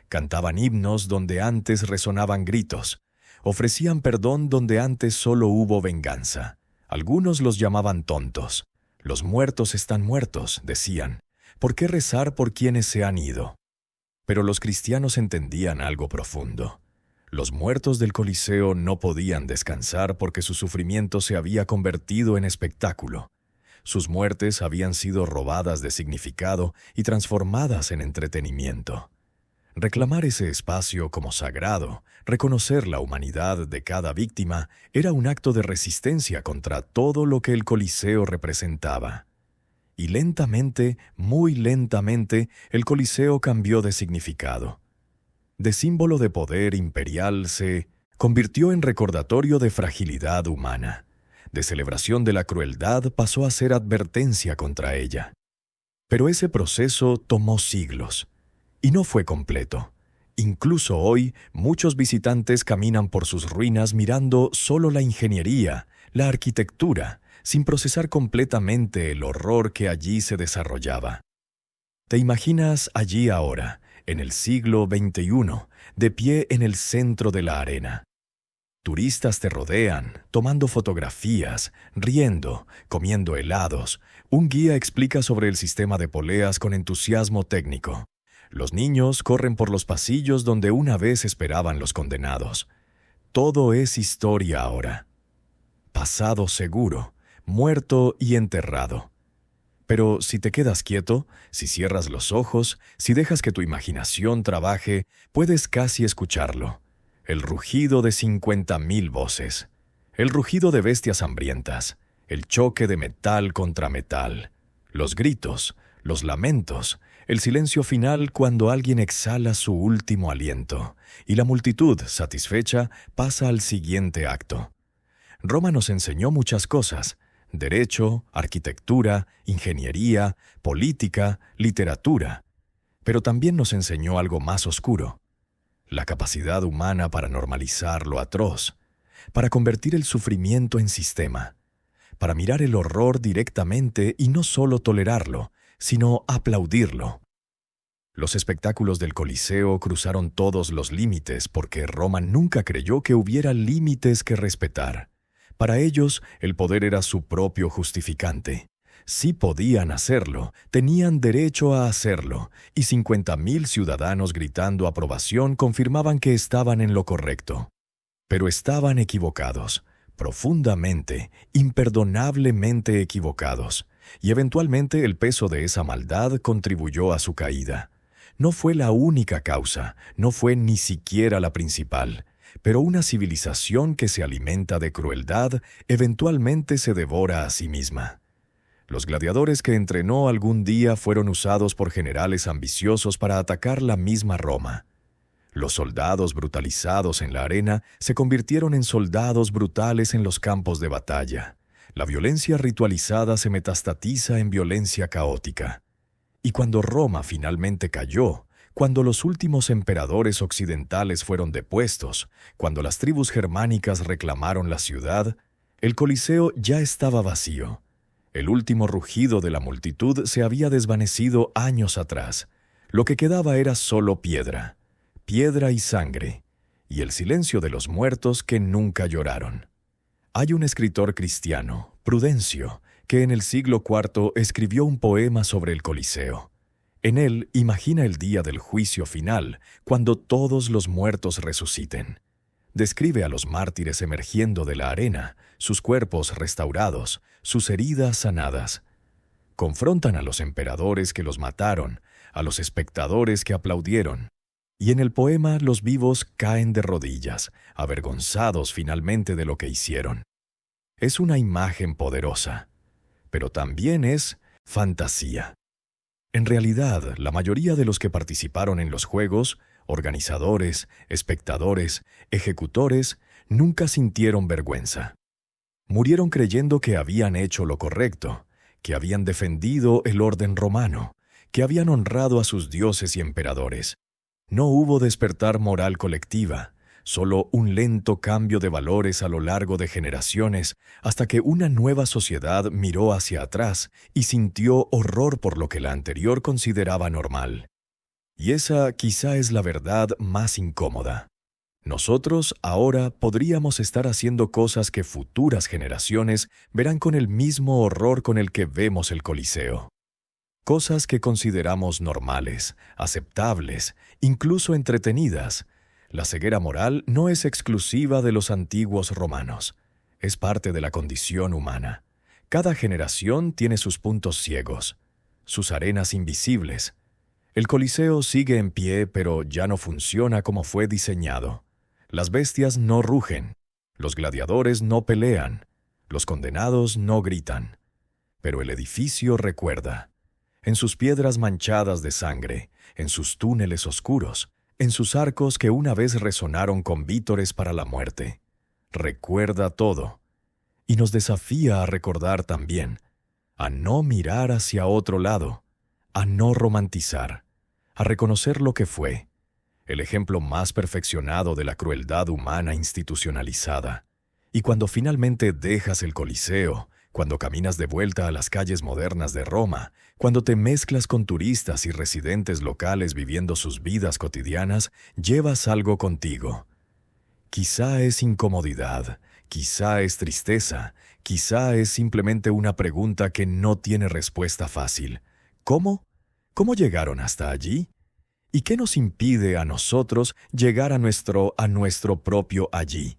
Cantaban himnos donde antes resonaban gritos. Ofrecían perdón donde antes solo hubo venganza. Algunos los llamaban tontos. Los muertos están muertos, decían. ¿Por qué rezar por quienes se han ido? Pero los cristianos entendían algo profundo. Los muertos del Coliseo no podían descansar porque su sufrimiento se había convertido en espectáculo. Sus muertes habían sido robadas de significado y transformadas en entretenimiento. Reclamar ese espacio como sagrado, reconocer la humanidad de cada víctima, era un acto de resistencia contra todo lo que el Coliseo representaba. Y lentamente, muy lentamente, el Coliseo cambió de significado. De símbolo de poder imperial se convirtió en recordatorio de fragilidad humana. De celebración de la crueldad pasó a ser advertencia contra ella. Pero ese proceso tomó siglos, y no fue completo. Incluso hoy, muchos visitantes caminan por sus ruinas mirando solo la ingeniería, la arquitectura, sin procesar completamente el horror que allí se desarrollaba. ¿Te imaginas allí ahora, en el siglo XXI, de pie en el centro de la arena? Turistas te rodean, tomando fotografías, riendo, comiendo helados. Un guía explica sobre el sistema de poleas con entusiasmo técnico. Los niños corren por los pasillos donde una vez esperaban los condenados. Todo es historia ahora. pasado seguro, muerto y enterrado. Pero si te quedas quieto, si cierras los ojos, si dejas que tu imaginación trabaje, puedes casi escucharlo. El rugido de 50.000 voces. El rugido de bestias hambrientas. El choque de metal contra metal. Los gritos, los lamentos, el silencio final cuando alguien exhala su último aliento, y la multitud, satisfecha, pasa al siguiente acto. Roma nos enseñó muchas cosas: derecho, arquitectura, ingeniería, política, literatura. Pero también nos enseñó algo más oscuro: la capacidad humana para normalizar lo atroz, para convertir el sufrimiento en sistema, para mirar el horror directamente y no solo tolerarlo, sino aplaudirlo. Los espectáculos del Coliseo cruzaron todos los límites porque Roma nunca creyó que hubiera límites que respetar. Para ellos, el poder era su propio justificante. Sí podían hacerlo, tenían derecho a hacerlo, y 50.000 ciudadanos gritando aprobación confirmaban que estaban en lo correcto. Pero estaban equivocados, profundamente, imperdonablemente equivocados, y eventualmente el peso de esa maldad contribuyó a su caída. No fue la única causa, no fue ni siquiera la principal, pero una civilización que se alimenta de crueldad eventualmente se devora a sí misma. Los gladiadores que entrenó algún día fueron usados por generales ambiciosos para atacar la misma Roma. Los soldados brutalizados en la arena se convirtieron en soldados brutales en los campos de batalla. La violencia ritualizada se metastatiza en violencia caótica. Y cuando Roma finalmente cayó, cuando los últimos emperadores occidentales fueron depuestos, cuando las tribus germánicas reclamaron la ciudad, el Coliseo ya estaba vacío. El último rugido de la multitud se había desvanecido años atrás. Lo que quedaba era solo piedra y sangre, y el silencio de los muertos que nunca lloraron. Hay un escritor cristiano, Prudencio, que en el siglo IV escribió un poema sobre el Coliseo. En él imagina el día del juicio final, cuando todos los muertos resuciten. Describe a los mártires emergiendo de la arena, sus cuerpos restaurados, sus heridas sanadas. Confrontan a los emperadores que los mataron, a los espectadores que aplaudieron. Y en el poema los vivos caen de rodillas, avergonzados finalmente de lo que hicieron. Es una imagen poderosa, pero también es fantasía. En realidad, la mayoría de los que participaron en los juegos, organizadores, espectadores, ejecutores, nunca sintieron vergüenza. Murieron creyendo que habían hecho lo correcto, que habían defendido el orden romano, que habían honrado a sus dioses y emperadores. No hubo despertar moral colectiva, solo un lento cambio de valores a lo largo de generaciones, hasta que una nueva sociedad miró hacia atrás y sintió horror por lo que la anterior consideraba normal. Y esa quizá es la verdad más incómoda. Nosotros ahora podríamos estar haciendo cosas que futuras generaciones verán con el mismo horror con el que vemos el Coliseo. Cosas que consideramos normales, aceptables, incluso entretenidas. La ceguera moral no es exclusiva de los antiguos romanos. Es parte de la condición humana. Cada generación tiene sus puntos ciegos, sus arenas invisibles. El Coliseo sigue en pie, pero ya no funciona como fue diseñado. Las bestias no rugen, los gladiadores no pelean, los condenados no gritan. Pero el edificio recuerda. En sus piedras manchadas de sangre, en sus túneles oscuros, en sus arcos que una vez resonaron con vítores para la muerte. Recuerda todo. Y nos desafía a recordar también, a no mirar hacia otro lado, a no romantizar, a reconocer lo que fue, el ejemplo más perfeccionado de la crueldad humana institucionalizada. Y cuando finalmente dejas el Coliseo, cuando caminas de vuelta a las calles modernas de Roma, cuando te mezclas con turistas y residentes locales viviendo sus vidas cotidianas, llevas algo contigo. Quizá es incomodidad, quizá es tristeza, quizá es simplemente una pregunta que no tiene respuesta fácil. ¿Cómo? ¿Cómo llegaron hasta allí? ¿Y qué nos impide a nosotros llegar a nuestro propio allí?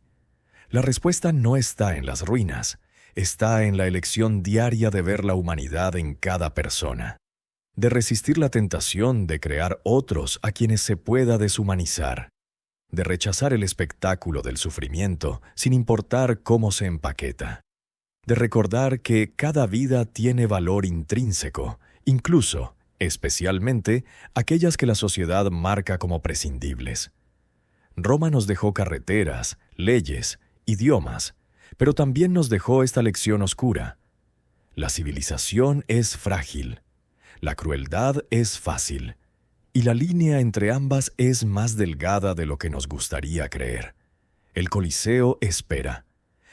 La respuesta no está en las ruinas, está en la elección diaria de ver la humanidad en cada persona, de resistir la tentación de crear otros a quienes se pueda deshumanizar, de rechazar el espectáculo del sufrimiento sin importar cómo se empaqueta, de recordar que cada vida tiene valor intrínseco, incluso, especialmente, aquellas que la sociedad marca como prescindibles. Roma nos dejó carreteras, leyes, idiomas, pero también nos dejó esta lección oscura. La civilización es frágil, la crueldad es fácil, y la línea entre ambas es más delgada de lo que nos gustaría creer. El Coliseo espera,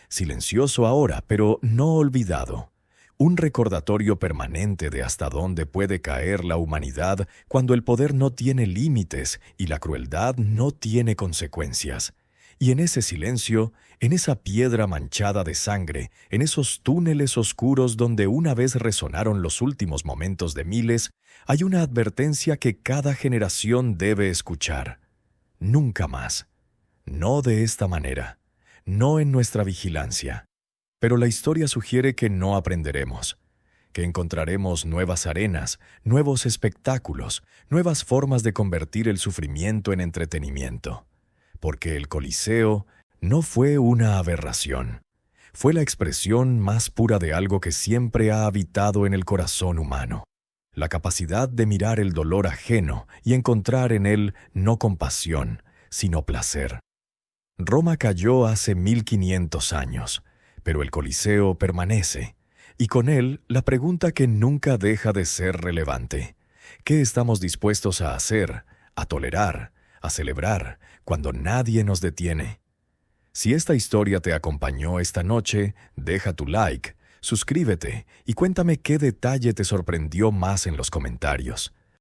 silencioso ahora, pero no olvidado, un recordatorio permanente de hasta dónde puede caer la humanidad cuando el poder no tiene límites y la crueldad no tiene consecuencias. Y en ese silencio, en esa piedra manchada de sangre, en esos túneles oscuros donde una vez resonaron los últimos momentos de miles, hay una advertencia que cada generación debe escuchar. Nunca más. No de esta manera. No en nuestra vigilancia. Pero la historia sugiere que no aprenderemos, que encontraremos nuevas arenas, nuevos espectáculos, nuevas formas de convertir el sufrimiento en entretenimiento. Porque el Coliseo no fue una aberración, fue la expresión más pura de algo que siempre ha habitado en el corazón humano, la capacidad de mirar el dolor ajeno y encontrar en él no compasión, sino placer. Roma cayó hace 1500 años, pero el Coliseo permanece, y con él la pregunta que nunca deja de ser relevante. ¿Qué estamos dispuestos a hacer, a tolerar, a celebrar, cuando nadie nos detiene? Si esta historia te acompañó esta noche, deja tu like, suscríbete y cuéntame qué detalle te sorprendió más en los comentarios.